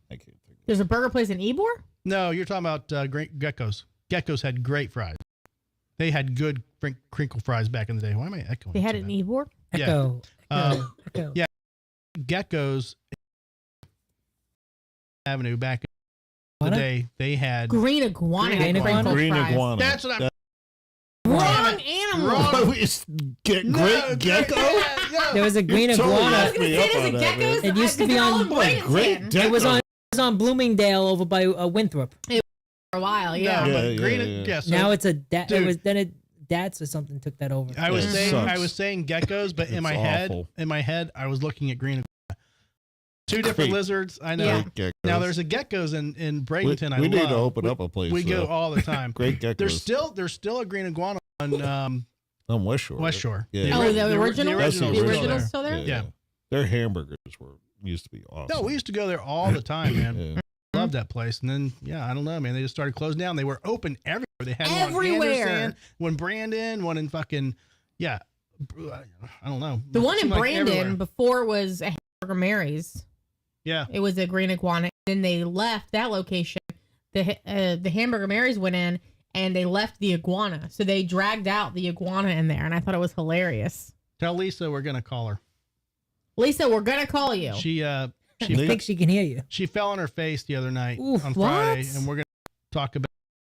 can't think. There's a burger place in Ybor. No, you're talking about great geckos. Geckos had great fries. They had good crinkle fries back in the day. Why am I echoing? They had so it in bad? Ybor. Yeah. Echo. Yeah. Geckos Avenue back in the Iguana? day. They had Green iguana. Green had iguana? crinkle Green fries. iguana. That's what I'm. Wrong animal. Wrong. Great gecko. There was a green totally iguana. I was gonna me say up there's a on that, man. geckos. It used to be they're all on- in Bradenton. Great gecko. It was on Bloomingdale over by Winthrop. For a while. Yeah. No, Yeah, but green. yeah. Yeah. So Now it's a dude. Dats or something took that over. I was It saying sucks. geckos, but in It's my awful. head, I was looking at green iguana. Two different Great. lizards. I know. Yeah. Great geckos. Now there's a geckos in Bradenton. we I need love. to open up a place. We go though. all the time. Great geckos. There's still a green iguana on on West Shore. West Shore. Yeah. Oh, the original? That's the The original. original's still there? Yeah. Their hamburgers used to be awesome. No, we used to go there all the time, man. Yeah. Loved that place. And then, yeah, I don't know, man. They just started closing down. They were open everywhere. They had one in Everywhere. Anderson, one Brandon, one in fucking, yeah. I don't know. The one in Seemed like Brandon everywhere. before was a Hamburger Mary's. Yeah. It was a green iguana. Then they left that location. The Hamburger Mary's went in and they left the iguana. So they dragged out the iguana in there, and I thought it was hilarious. Tell Lisa we're going to call her. Lisa, we're gonna call you. She I think she can hear you. she fell on her face the other night Oof, on Friday, what? and we're going to talk about.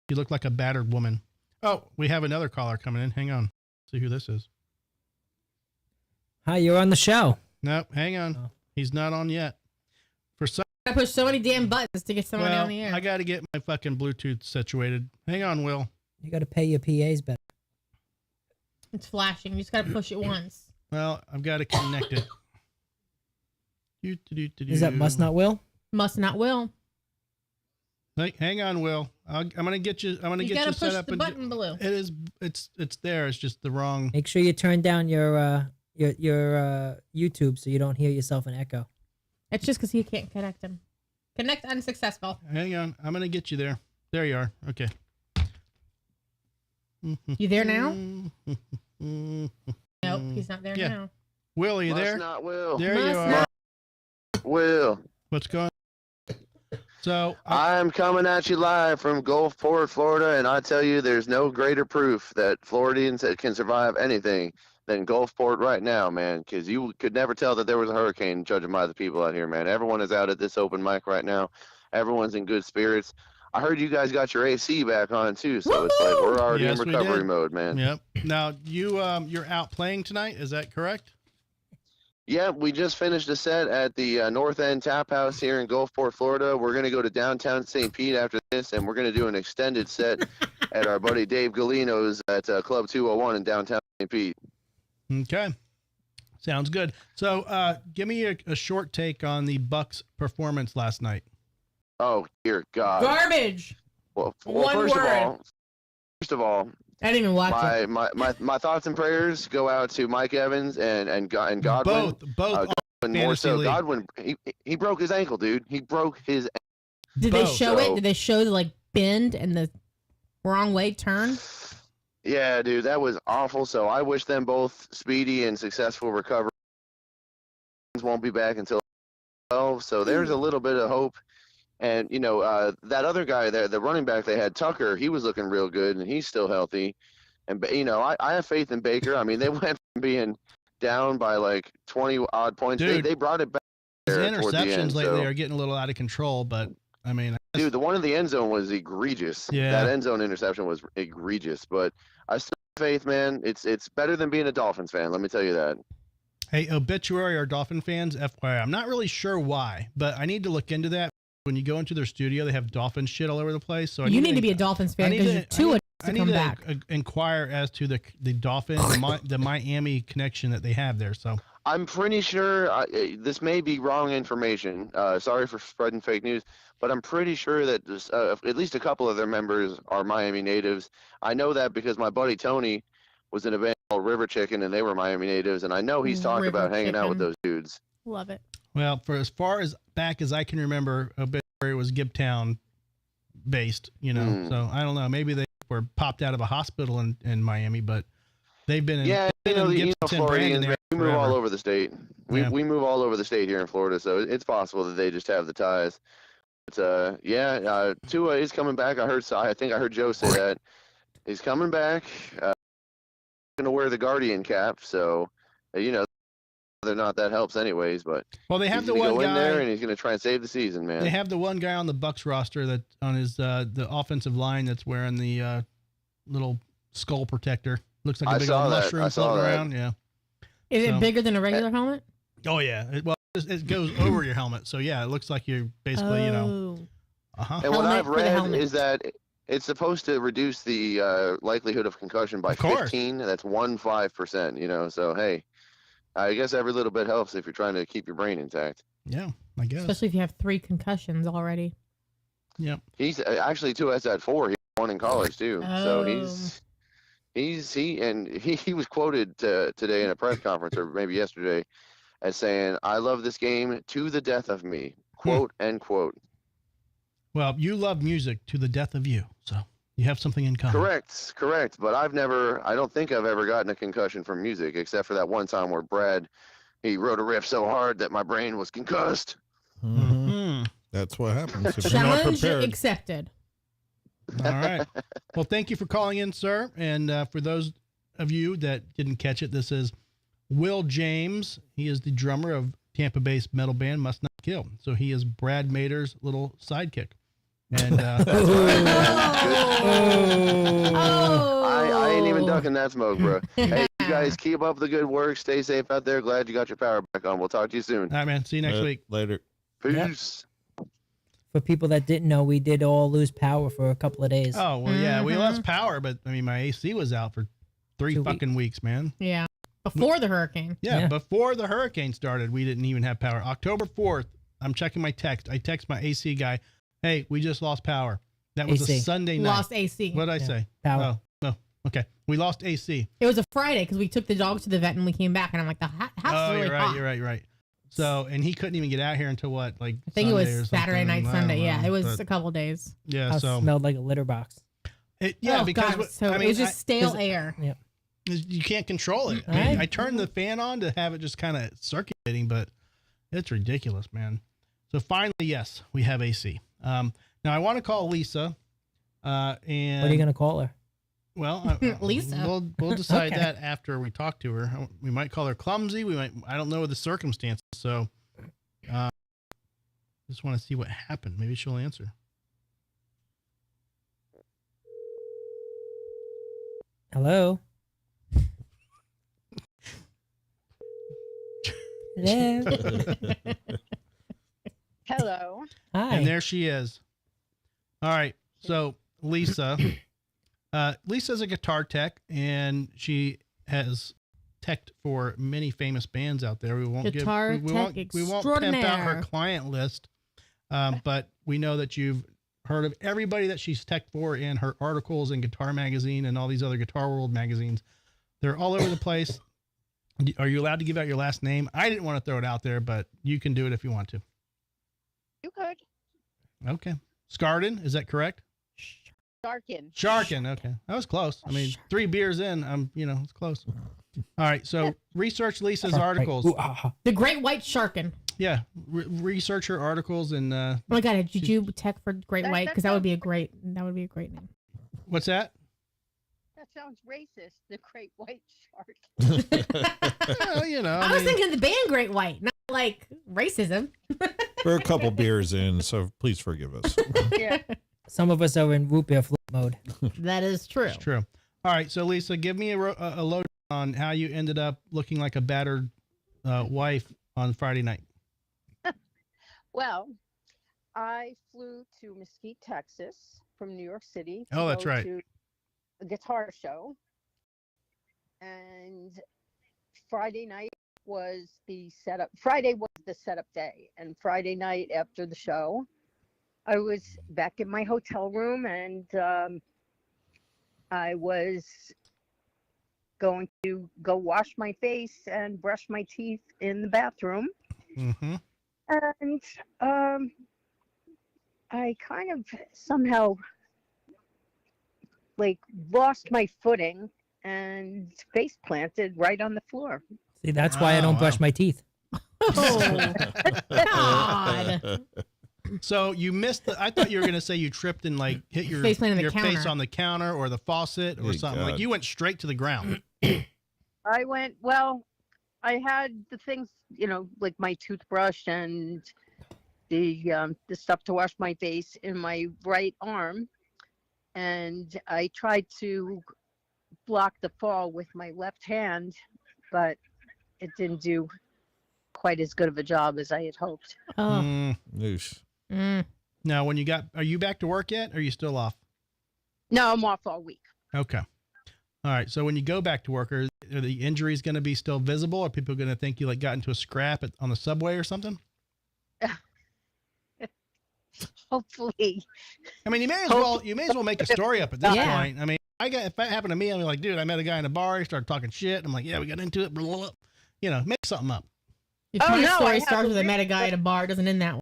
She looked like a battered woman. Oh, we have another caller coming in. Hang on. See who this is. Hi, you're on the show. Nope, hang on. Oh. He's not on yet. For some, I push so many damn buttons to get someone on the air. I got to get my fucking Bluetooth situated. Hang on, Will. You got to pay your PAs better. It's flashing. You just gotta push it once. Well, I've got to connect it. Is that must not will? Must not will. Hang on, Will. I'm gonna get you. I'm gonna You get gotta you set push up. the button below. It is. It's there. It's just the wrong. Make sure you turn down your YouTube so you don't hear yourself in echo. It's just because you can't connect them. Connect unsuccessful. Hang on. I'm gonna get you there. There you are. Okay. You there now? Mm-hmm. Nope, he's not there Yeah. now. Will, are you there? Not will. There Must you are. not. Will. What's going on? So, I'm coming at you live from Gulfport, Florida, and I tell you, there's no greater proof that Floridians can survive anything than Gulfport right now, man, because you could never tell that there was a hurricane judging by the people out here, man. Everyone is out at this open mic right now. Everyone's in good spirits. I heard you guys got your AC back on, too, so it's like we're already Yes, in we recovery did. mode, man. yep. Now, you're out playing tonight. Is that correct? Yeah, we just finished a set at the North End Tap House here in Gulfport, Florida. We're going to go to downtown St. Pete after this, and we're going to do an extended set at our buddy Dave Galino's at Club 201 in downtown St. Pete. Okay. Sounds good. So, give me a short take on the Bucks' performance last night. Oh, dear God. Garbage. Well, One first word. of all, I didn't even watch it. my thoughts and prayers go out to Mike Evans and Godwin. Both. Godwin more Fantasy so. league. Godwin, he broke his ankle, dude. He broke his. Did they both. show it? So- Did they show the like bend and the wrong way turn? Yeah, dude, that was awful. So I wish them both speedy and successful recovery. Won't be back until 12. So there's a little bit of hope And that other guy there, the running back they had, Tucker, he was looking real good, and he's still healthy. And I have faith in Baker. I mean, they went from being down by like 20 odd points. Dude, they brought it back. His There toward the interceptions end, lately so. are getting a little out of control, but I mean, Dude, the one in the end zone was egregious. Yeah. That end zone interception was egregious. But I still have faith, man. It's better than being a Dolphins fan. Let me tell you that. hey, Obituary or Dolphin fans, FYI, I'm not really sure why, but I need to look into that. When you go into their studio, they have Dolphin shit all over the place. So You need to be a Dolphins fan because you're too I to need come to back. inquire as to the Dolphin, the Miami connection that they have there. So I'm pretty sure this may be wrong information. Sorry for spreading fake news, but I'm pretty sure that at least a couple of their members are Miami natives. I know that because my buddy Tony was in a band called River Chicken, and they were Miami natives, and I know he's talked River about hanging out with Chicken. those dudes. Love it. well, for as far as back as I can remember, Obituary was Gibtown based. So I don't know. Maybe they were popped out of a hospital in Miami, but they've been in, Yeah, they've been in Gibson, Floridians, Brandon man, we move forever. all over the state. We Yeah. we move all over the state here in Florida, so it's possible that they just have the ties. But Tua is coming back. I think I heard Joe say that he's coming back. Going to wear the Guardian cap, so whether or not that helps, anyways. But Well, they have he's the going to one go in there guy. and he's going to try and save the season, man. They have the one guy on the Bucks roster that on his the offensive line that's wearing the little skull protector. Looks like a I big saw old that. mushroom I saw floating that. around. Yeah. Is So- it bigger than a regular helmet? Oh yeah. It goes over your helmet, so yeah, it looks like you're basically Oh. And what Helmet I've for the read helmet. is that it's supposed to reduce the likelihood of concussion by Of course. 15. That's 15%. So hey, I guess every little bit helps if you're trying to keep your brain intact. Yeah, I guess. Especially if you have 3 concussions already. Yep. He's actually Tua has had 4. He had 1 in college too. So Oh. he was quoted today in a press conference, or maybe yesterday, as saying, "I love this game to the death of me." Quote end quote. Well, you love music to the death of you, so you have something in common. Correct. But I don't think I've ever gotten a concussion from music, except for that one time where Brad, he wrote a riff so hard that my brain was concussed. Mhm. Mhm. That's what happens if you're not Challenge prepared. accepted. All right. Well, thank you for calling in, sir. And for those of you that didn't catch it, this is Will James. He is the drummer of Tampa-based metal band Must Not Kill. So he is Brad Mader's little sidekick. And Oh. I ain't even ducking that smoke, bro. Hey, you guys keep up the good work. Stay safe out there. Glad you got your power back on. We'll talk to you soon. all right, man. See you next week. Later. Peace. For people that didn't know, we did all lose power for a couple of days. Oh, well, yeah, we Mhm. lost power, but I mean, my AC was out for 3 2 fucking weeks, man. Yeah. Before the hurricane. Yeah, Yeah. before the hurricane started, we didn't even have power. October 4th, I'm checking my text. I text my AC guy, hey, we just lost power. That was a AC. Sunday night. Lost AC. What did I Yeah, say? power. Oh, okay. We lost AC. It was a Friday because we took the dogs to the vet and we came back and I'm like, the house Oh, is really you're right. hot. You're right. So, and he couldn't even get out here until what, like I think Sunday it or was Saturday something. night, I don't Sunday. Yeah, know, it was but a couple days. yeah. House So smelled like a litter box. yeah, Oh, because God, so I it mean, was just stale 'cause- air. you can't control it. I, Right. mean, I turned the fan on to have it just kind of circulating, but it's ridiculous, man. So finally, yes, we have AC. Now I want to call Lisa. And What are you gonna call her? well, Lisa. We'll decide Okay. that after we talk to her. We might call her clumsy. I don't know the circumstances. So, just want to see what happened. Maybe she'll answer. Hello. Hello. Hello. Hi. And there she is. All right. So Lisa, Lisa's a guitar tech, and she has teched for many famous bands out there. We won't Guitar we tech won't pimp out her extraordinaire. client list, but we know that you've heard of everybody that she's teched for in her articles in Guitar Magazine and all these other Guitar World magazines. They're all over the place. Are you allowed to give out your last name? I didn't want to throw it out there, but you can do it if you want to. You could. Okay. Scarden, is that correct? Sharkin. Sharkin. Okay. That was close. I mean, 3 beers in, it's close. All right. So research Lisa's articles. Ooh, ah, ah. The Great White Sharkin. Yeah, research her articles and. Oh my God, did you tech for Great That- White? that Because that would be a sounds- great name. What's that? That sounds racist. The great white shark. Well, you know, I was thinking of the band Great White, not like racism. We're a couple beers in, so please forgive us. Yeah. Some of us are in root beer float mode. That is true. It's true. All right, so Lisa, give me a load on how you ended up looking like a battered wife on Friday night. Well, I flew to Mesquite, Texas from New York City. Oh, that's right. To a guitar show. And Friday night was the setup. Friday was the setup day. And Friday night after the show, I was back in my hotel room and I was going to go wash my face and brush my teeth in the bathroom. Mm-hmm. And I kind of somehow like lost my footing and face planted right on the floor. See, that's why I don't brush my teeth. Oh, God. So you missed the. I thought you were gonna say you tripped and like hit your Face planted on the your face counter. on the counter or the faucet or Good something. God. Like you went straight to the ground. I went, well, I had the things, you know, like my toothbrush and the stuff to wash my face in my right arm. And I tried to block the fall with my left hand, but it didn't do quite as good of a job as I had hoped. Oh. Mm. Oof. Mm. Now, when you got, are you back to work yet? Or are you still off? No, I'm off all week. Okay. All right. So when you go back to work, are the injuries going to be still visible? Are people going to think you like got into a scrap on the subway or something? Hopefully. I mean, you may as well make a story up at this Yeah. point. I mean, if that happened to me, I'm like, dude, I met a guy in a bar. He started talking shit. I'm like, yeah, we got into it. Blah, blah, blah. You know, make something up. If Oh, my no, I story have starts a with I met a guy really at a bar, it doesn't end that way.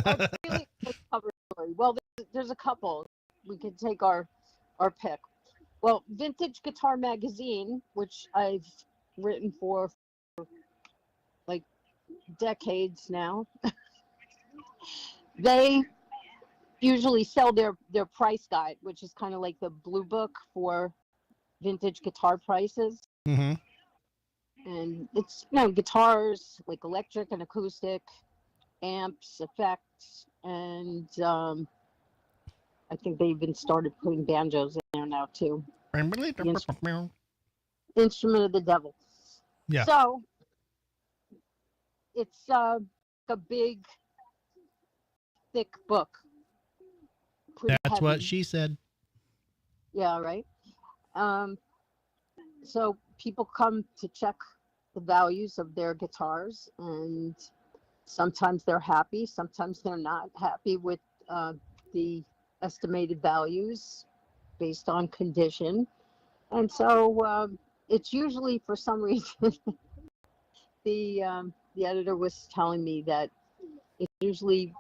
A really good cover story. Well, there's a couple. We could take our pick. Well, Vintage Guitar Magazine, which I've written for like decades now, they usually sell their price guide, which is kind of like the blue book for vintage guitar prices. Mm-hmm. And it's, you know, guitars like electric and acoustic, amps, effects, and I think they even started putting banjos in there now too. Instrument of the devil. Yeah. So it's a big, thick book. Pretty That's what heavy. she said. Yeah, right. So people come to check the values of their guitars, and sometimes they're happy, sometimes they're not happy with the estimated values based on condition. And so it's usually, for some reason, the editor was telling me that it's usually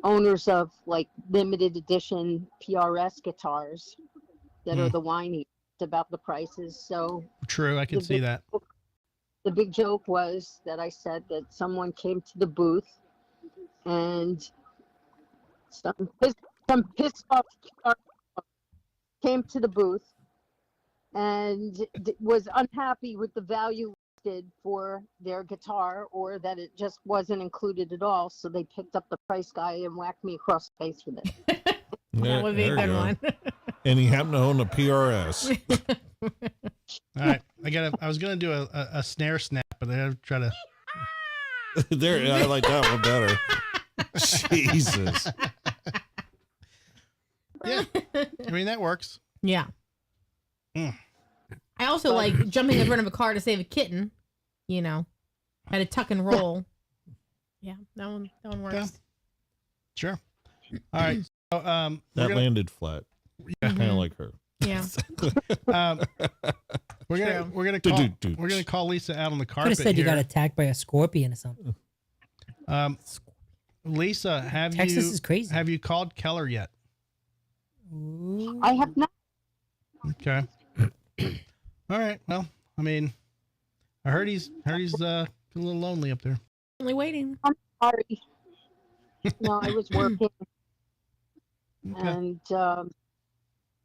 owners of like limited edition PRS guitars that are the whiny about the prices. So True, I can see that. the big joke was that I said that someone came to the booth and some pissed off came to the booth and was unhappy with the value listed for their guitar, or that it just wasn't included at all. So they picked up the price guide and whacked me across the face with it. That would be a There you good go. one. And he happened to own a PRS. All right. I was going to do a snare snap, but I gotta try to. There, I like that one better. Jesus. Yeah. I mean, that works. Yeah. Mm. I also like jumping in front of a car to save a kitten. You know, had a tuck and roll. Yeah, that one works. Yeah. Sure. All right. So, That landed flat. Yeah. Kind of like her. Yeah. We're gonna call Lisa out on the Could carpet have said you here. got attacked by a scorpion or something. Lisa, Texas is crazy. Have you called Keller yet? I have not. Okay. All right. Well, I mean, I heard he's a little lonely up there. Only waiting. Sorry. No, I was working, Okay. and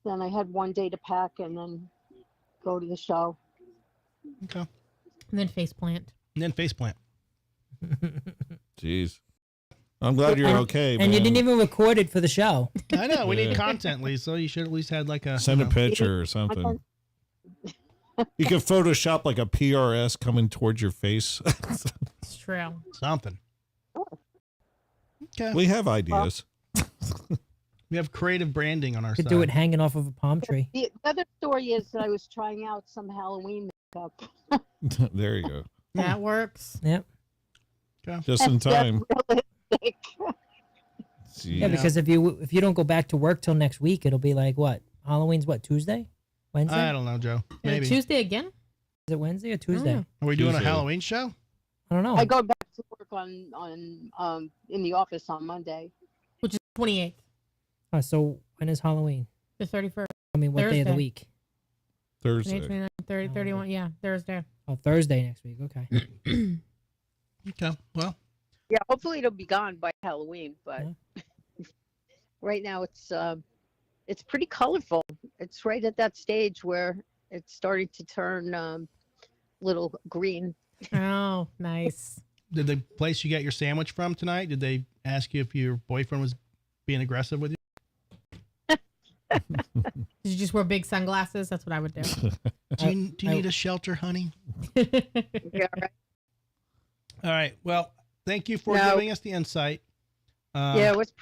then I had one day to pack and then go to the show. Okay. And then faceplant. And then faceplant. Jeez. I'm glad you're okay, man. And you didn't even record it for the show. I know. We Yeah. need content, Lisa. You should at least had like a Send a you know, picture or something. You could Photoshop like a PRS coming towards your face. It's true. something. Okay. We have ideas. We have creative branding on our Could side. do it hanging off of a palm tree. The other story is that I was trying out some Halloween makeup. There you go. That works. Yep. Just in time. Realistic. Yeah, because if you don't go back to work till next week, it'll be like what? Halloween's what? Tuesday? Wednesday? I don't know, Joe. Maybe. Tuesday again? Is it Wednesday or Tuesday? Mm. Are we doing a Tuesday. Halloween show? I don't know. I go back to work on in the office on Monday. Which is 28th. So when is Halloween? The 31st. I mean, what day of the Thursday. week? 28, Thursday. 29, 30, 31. Yeah, Thursday. Oh, Thursday next week. Okay. Okay. Well, Yeah, hopefully it'll be gone by Halloween, but right now it's pretty colorful. It's right at that stage where it's starting to turn little green. Oh, nice. did the place you got your sandwich from tonight, did they ask you if your boyfriend was being aggressive with you? Did you just wear big sunglasses? That's what I would do. Do you need a shelter, honey? Yeah, right. All right. Well, thank you for No. giving us the insight. Yeah, it was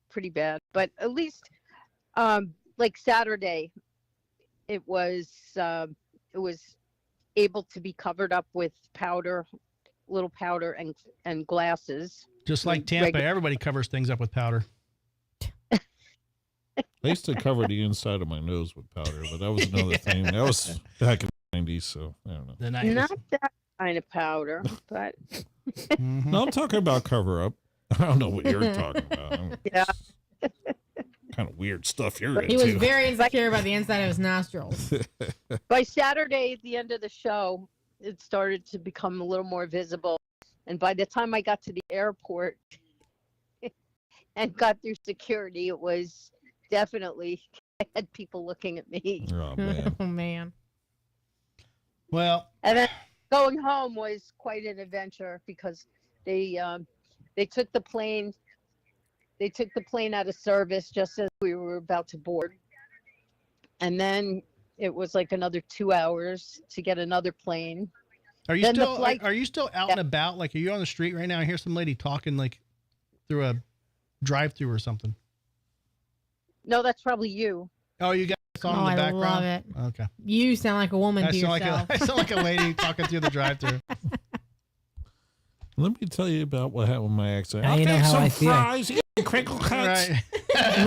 pretty bad, but at least like Saturday, it was able to be covered up with powder, little powder and glasses. Just like Tampa, Regular- everybody covers things up with powder. I used to cover the inside of my nose with powder, but that was another thing. That was back in the 90s, so I don't know. The night. Not that kind of powder, but Mhm. No, I'm talking about cover up. I don't know what you're talking about. Yeah. Kind of weird stuff you're He was into. very insecure about the inside of his nostrils. by Saturday at the end of the show, it started to become a little more visible. And by the time I got to the airport and got through security, it was definitely, I had people looking at me. Oh, man. Oh, man. Well, And then going home was quite an adventure because they took the plane out of service just as we were about to board. And then it was like another 2 hours to get another plane. are you Then the still flight- are you still out and about? Like, are you on the street right now? I hear some lady talking like through a drive-through or something. No, that's probably you. Oh, you got this on Oh, in the I background. love it. Okay. You sound like a woman I to sound yourself. like I sound like a lady talking through the drive-through. Let me tell you about what happened with my accident. Now I'll you know take how some I feel. fries, you got crinkle cuts, Right.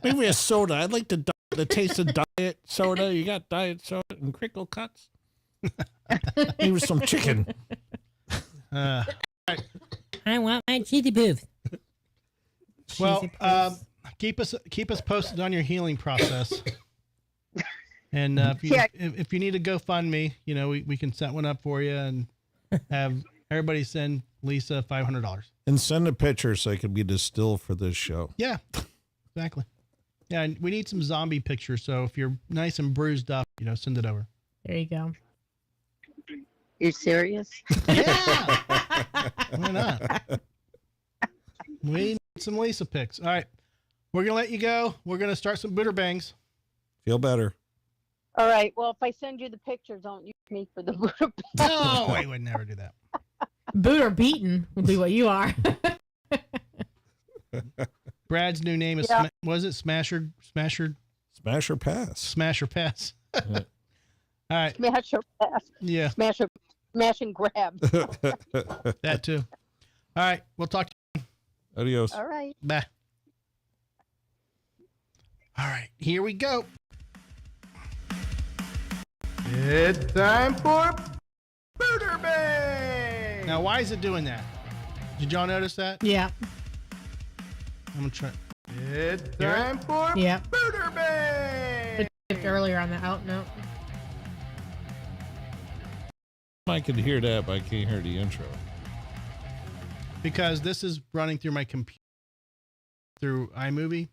maybe a soda. I'd like the taste of diet soda. You got diet soda and crinkle cuts? Maybe some chicken. Uh, I want my cheesy booth. well, Cheesy puss. keep us posted on your healing process. And Yeah. if you need a GoFundMe, we can set one up for you and have everybody send Lisa $500. And send a picture so it can be distilled for this show. Yeah, exactly. Yeah, and we need some zombie pictures. So if you're nice and bruised up, send it over. There you go. You serious? Yeah, why not? We need some Lisa pics. All right, we're gonna let you go. We're gonna start some booter bangs. Feel better. All right. Well, if I send you the picture, don't use me for the Buddha. No, I would never do that. Boot or beaten would be what you are. Brad's new name is Yeah. was it Smasher Smash or pass. Smash or Pass? Yeah. All right, Smash or pass. yeah, Smash and grab. that too. All right, we'll talk. Adios. All right. Bye. All right, here we go. It's time for Booter Bang. Now, why is it doing that? Did y'all notice that? Yeah. I'm gonna try. It's time for Yeah. Booter Bang. Earlier on the out note. I can hear that, but I can't hear the intro. because this is running through my computer through iMovie.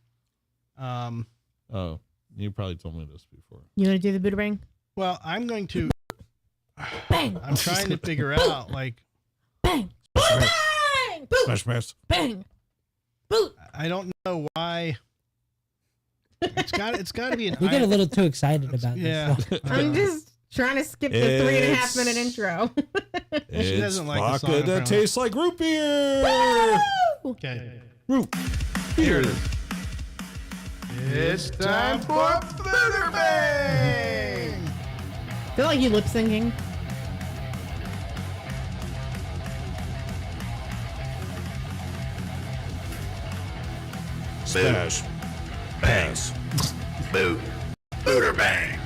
Oh, you probably told me this before. You want to do the boomerang? Well, I'm going to. Bang. I'm trying to figure out like. Bang. Bang. Boot. Smash, smash. Bang. Boot. I don't know why. It's got to be an. You get a little too excited about Yeah. this. I'm just trying to skip the 3.5 minute intro. She doesn't like the vodka song, that apparently. tastes like root beer. Okay. Root Here beer. it is. It's time for Booter Bang! I feel like you lip syncing. Smash. Bangs. Boot. Booter bang.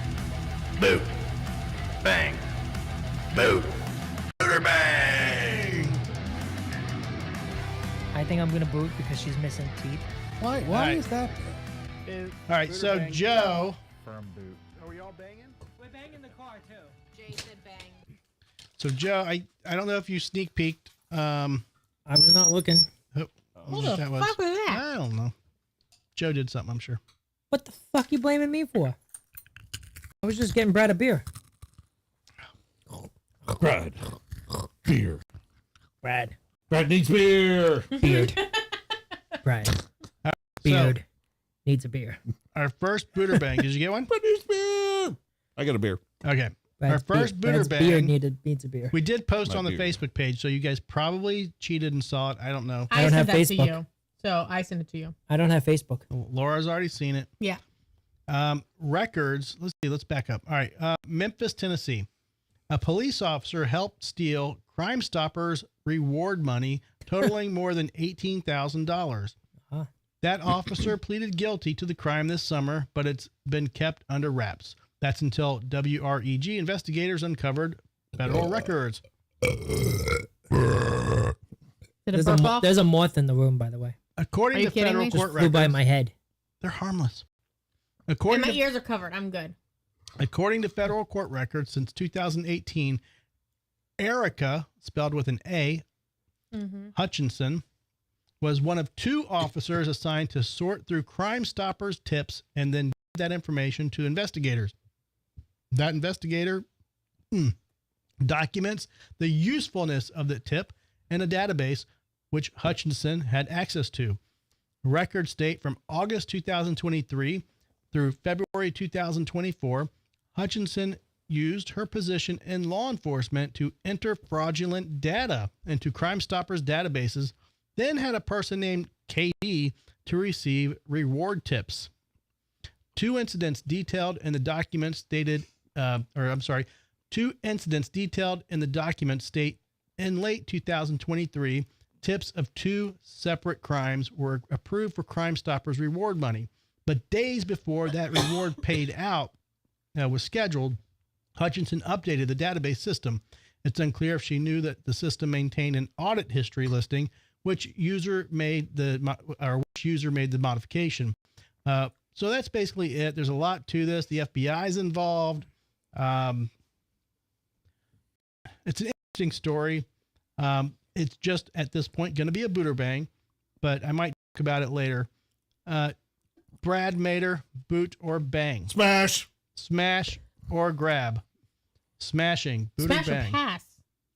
Boot. Bang. Boot. Booter bang. I think I'm gonna boot because she's missing teeth. Why Alright. is that? All right, so Joe. Firm boot. Are we all banging? We're banging the car too. Jay said bang. So Joe, I don't know if you sneak peeked. I was not looking. What the that was. fuck was that? I don't know. Joe did something, I'm sure. What the fuck you blaming me for? I was just getting Brad a beer. Brad. Beer. Brad. Brad needs beer. Beard. Brad. Beard. Needs a beer. Our first Booter Bang. Did you get one? Brad needs beer. I got a beer. Okay. Brad's first Booter Brad's Bang- beard needs a beer. We did post My on the beard. Facebook page, so you guys probably cheated and saw it. I don't know. I don't sent have that to Facebook. you. So I sent it to you. I don't have Facebook. Laura's already seen it. Yeah. Records. Let's see. Let's back up. All right. Memphis, Tennessee. A police officer helped steal Crime Stoppers reward money totaling more than $18,000. Uh-huh. That officer pleaded guilty to the crime this summer, but it's been kept under wraps. That's until WREG investigators uncovered federal records. Did it burp off? There's a moth in the room, by the way. According Are you to kidding federal me? court Just flew by records, my head. they're harmless. And According my to ears are covered. I'm good. According to federal court records, since 2018, Erica, spelled with an A, Hutchinson, was one of 2 officers assigned to sort through Crime Stoppers tips and then give that information to investigators. That investigator documents the usefulness of the tip in a database which Hutchinson had access to. Records date from August 2023 through February 2024. Hutchinson used her position in law enforcement to enter fraudulent data into Crime Stoppers databases, then had a person named KD to receive reward tips. 2 incidents detailed in the documents stated, 2 incidents detailed in the document state in late 2023, tips of 2 separate crimes were approved for Crime Stoppers reward money. But days before that reward paid out was scheduled, Hutchinson updated the database system. It's unclear if she knew that the system maintained an audit history listing, which user made the modification. So that's basically it. There's a lot to this. The FBI's involved. It's an interesting story. It's just at this point going to be a Booter Bang, but I might talk about it later. Brad Mader, boot or bang? Smash. Smash or grab? Smashing. Boot Smash or or bang? pass.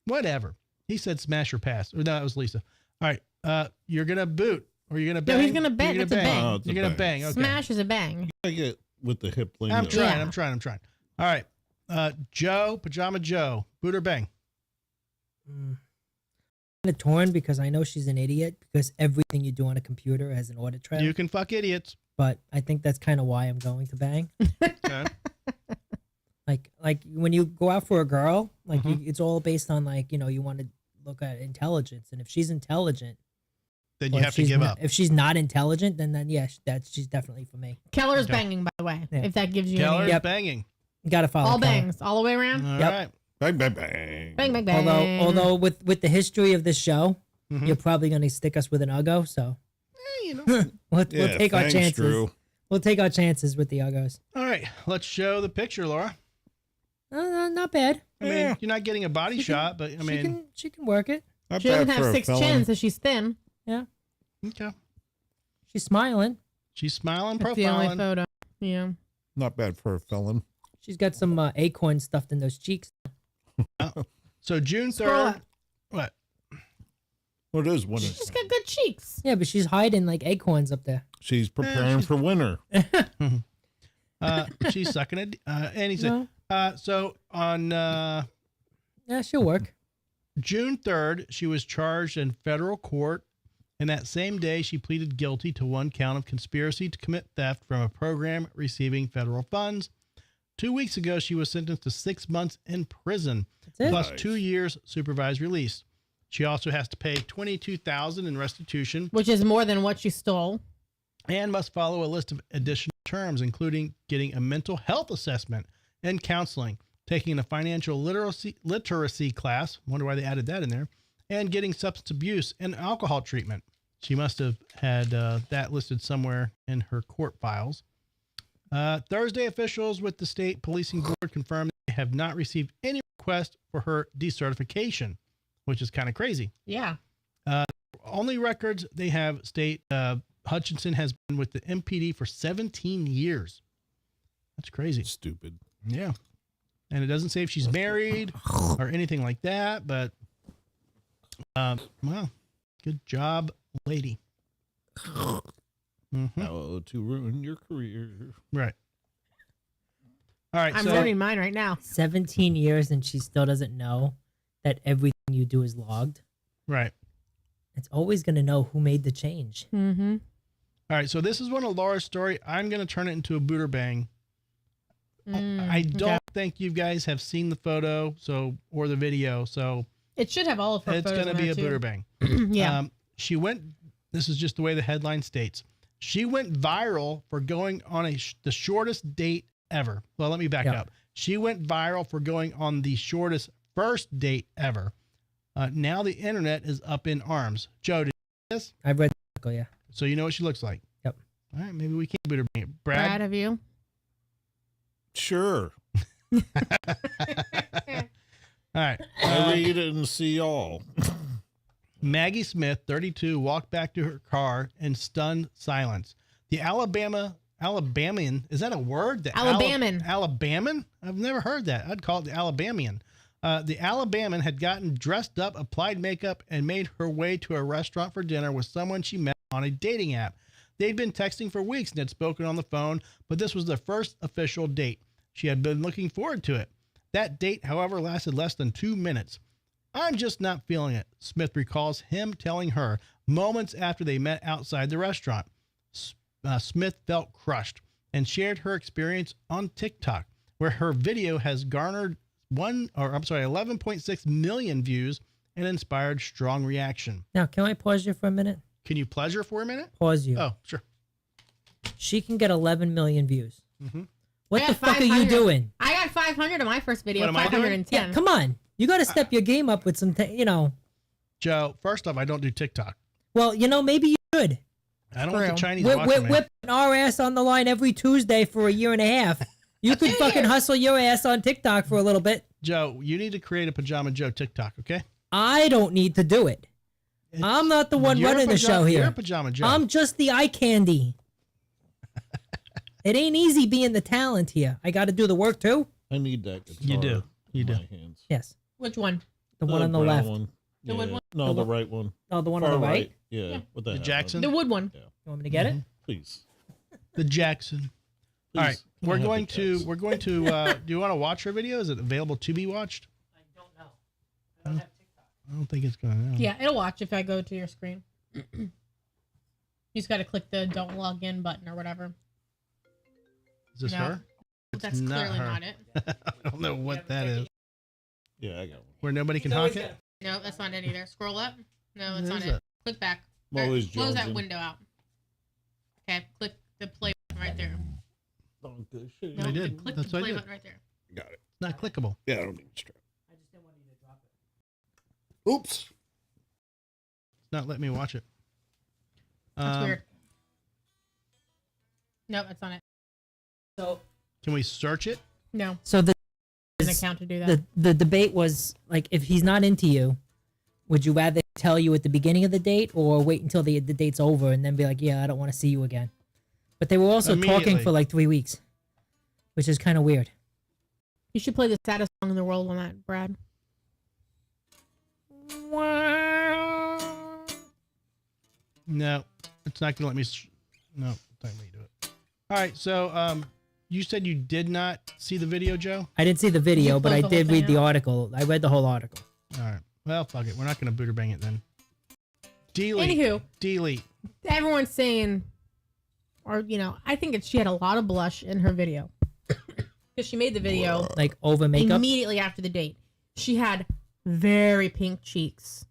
Whatever. He said smash or pass. Or no, that was Lisa. All right. You're going to boot or you're going to bang? No, he's gonna bang. You're It's a gonna bang. Oh, it's a You're going to bang. Okay. Smash is a bang. I get with the hip lean. I'm trying. Yeah. I'm trying. All right. Joe, Pajama Joe, boot or bang? Kind of torn because I know she's an idiot because everything you do on a computer has an audit trail. You can fuck idiots. But I think that's kind of why I'm going to bang. Okay. Like when you go out for a girl, like Mm-hmm. it's all based on like, you want to look at intelligence. And if she's intelligent, Then or you if have to she's give not- up. If she's not intelligent, then yeah, she's definitely for me. Keller's Okay. banging, by the way. Yeah. If that gives you Keller's any. Yep. banging. You gotta follow All Keller. bangs, all the way around. All Yep. right. Bang, bang, bang. Bang, bang, bang. Although with the history of this show, Mhm. you're probably gonna stick us with an Uggo, so You know. we'll Yeah, take our thanks, chances. Drew. We'll take our chances with the Uggos. All right. Let's show the picture, Laura. Not bad. I mean, Yeah. you're not getting a body She can- shot, but I mean, she can work it. She doesn't have 6 chins, so she's thin. Yeah. Okay. She's smiling. She's smiling, That's the only profiling. photo. Yeah. Not bad for a felon. She's got some acorn stuffed in those cheeks. So June Scroll 3rd. up. What? Well, it is winter. She's just got good cheeks. Yeah, but she's hiding like acorns up there. She's preparing for winter. She's sucking it. And he said, No. so on Yeah, she'll work. June 3rd, she was charged in federal court. And that same day, she pleaded guilty to 1 count of conspiracy to commit theft from a program receiving federal funds. 2 weeks ago, she was sentenced to 6 months in prison, That's it. plus Nice. 2 years supervised release. She also has to pay $22,000 in restitution Which is more than what she stole. and must follow a list of additional terms, including getting a mental health assessment and counseling, taking a financial literacy class, wonder why they added that in there, and getting substance abuse and alcohol treatment. She must have had that listed somewhere in her court files. Thursday, officials with the state policing board confirmed they have not received any request for her decertification, which is kind of crazy. Yeah. Only records they have state Hutchinson has been with the MPD for 17 years. That's crazy. Stupid. Yeah. And it doesn't say if she's married or anything like that, but well, good job, lady. Mhm. How to ruin your career. Right. All right. I'm so ruining mine right now. 17 years and she still doesn't know that everything you do is logged. right. It's always going to know who made the change. Mm-hmm. All right. So this is one of Laura's story. I'm going to turn it into a booter bang. I don't think you guys have seen the photo or the video. So It should have all of her it's photos going to in be a there, booter too. bang. Yeah. She went, this is just the way the headline states. She went viral for going on the shortest date ever. Well, let me back up. She went viral for going on the shortest first date ever. Now the internet is up in arms. Joe, did you see this? I've read the article, yeah. So you know what she looks like. Yep. All right, maybe we can't boot her bang it. Brad, Brad? have you? Sure. All right. I read it and see all. Maggie Smith, 32, walked back to her car in stunned silence. The Alabamian, is that a word? The Alabaman. Alabaman? I've never heard that. I'd call it the Alabamian. The Alabamian had gotten dressed up, applied makeup, and made her way to a restaurant for dinner with someone she met on a dating app. They'd been texting for weeks and had spoken on the phone, but this was their first official date. She had been looking forward to it. That date, however, lasted less than 2 minutes. I'm just not feeling it, Smith recalls him telling her moments after they met outside the restaurant. Smith felt crushed and shared her experience on TikTok, where her video has garnered 11.6 million views and inspired strong reaction. Now, can I pause you for a minute? Can you pleasure for a minute? Pause you. Oh, sure. She can get 11 million views. Mm-hmm. What I the got fuck are you 500. doing? I got 500 on my first video. What am I doing? 510. Yeah, come on. You got to step your game up with some, Joe, first off, I don't do TikTok. Well, maybe you should. I don't want the True. Chinese We're watching me. putting our ass on the line every Tuesday for a year and a half. You could fucking hustle your ass on TikTok for a little bit. Joe, you need to create a Pajama Joe TikTok, okay? I don't need to do it. I'm not the one You're running the show here. You're a Pajama Joe. I'm just the eye candy. It ain't easy being the talent here. I got to do the work too. I need that guitar. You do. You in do. my hands. Yes. Which one? The one on the brown left. One. The wood one? No, The the one- right one. Oh, the one Far on the right? Yeah. Yeah. What The hell? Jackson? The wood one. Yeah. You want me to get it? Please. The Jackson. All right, Please. Can I we're have going the to text? do you want to watch her video? Is it available to be watched? I don't know. I don't have TikTok. I don't think it's going to. Yeah, it'll watch if I go to your screen. You just got to click the don't log in button or whatever. Is this No. her? It's That's not clearly her. not it. I don't know what that is. Yeah, I got one. Where nobody can honk it? No, that's not it either. Scroll up. No, that's What not is it. it? Click back. I'm always Close that jonesing. window out. Okay, click the play button right there. Oh, good shit. No, I did. Click That's the what I play did. button right there. Got it. It's not clickable. Yeah, I don't need strap. I just didn't want you to drop it. Oops. It's not letting me watch it. That's weird. No, that's not it. So, Can we search it? No, so an account to do that. the debate was like, if he's not into you, Would you rather tell you at the beginning of the date or wait until the date's over and then be like, yeah, I don't want to see you again? But they were also talking Immediately. for like 3 weeks, which is kind of weird. You should play the saddest song in the world on that, Brad. No, it's not gonna let me. No, it's not gonna let me do it. All right, so you said you did not see the video, Joe. I didn't see the video, but close I the whole did thing read the out? article. I read the whole article. All right. Well, fuck it. We're not gonna booter bang it then. Delete. Anywho, Delete. everyone's saying, or I think she had a lot of blush in her video because she made the video Like over makeup. immediately after the date. She had very pink cheeks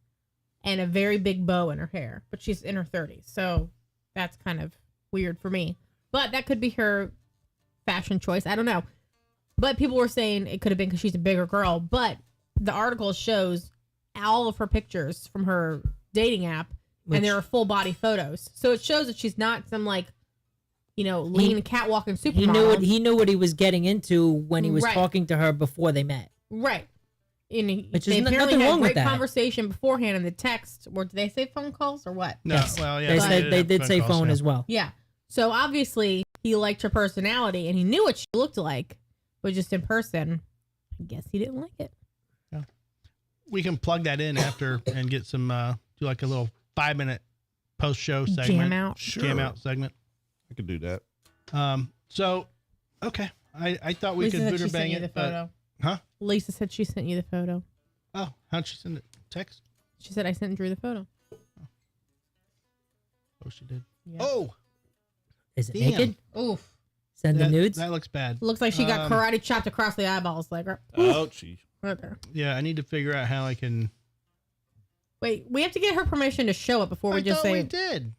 and a very big bow in her hair, but she's in her 30s, so that's kind of weird for me. But that could be her fashion choice. I don't know. But people were saying it could have been because she's a bigger girl. But the article shows all of her pictures from her dating app, and there are full body photos. So it shows that she's not some lean catwalking supermodel. He knew what he was getting into when he was Right. talking to her before they met. Right. And Which they is apparently nothing had wrong with great that. conversation beforehand in the text. Or did they say phone calls or what? No. Yes. Well, yeah. They But- said they have did say calls, phone yeah. as well. Yeah. So obviously he liked her personality and he knew what she looked like, but just in person, I guess he didn't like it. We can plug that in after and get some do like a little 5-minute post-show segment. Jam out. Sure. Jam out segment. I could do that. So okay. I thought we Lisa could said booter she sent bang you it. the But, photo. huh? Lisa said she sent you the photo. Oh, how'd she send it? Text? She said I sent Drew the photo. Oh, she did. Yeah. Oh, Is it Damn. naked? Oof. Send the that, nudes? that looks bad. Looks like she got karate chopped across the eyeballs, like right Ouchie. there. Yeah, I need to figure out how I can. Wait, we have to get her permission to show it before we I just thought say. we did.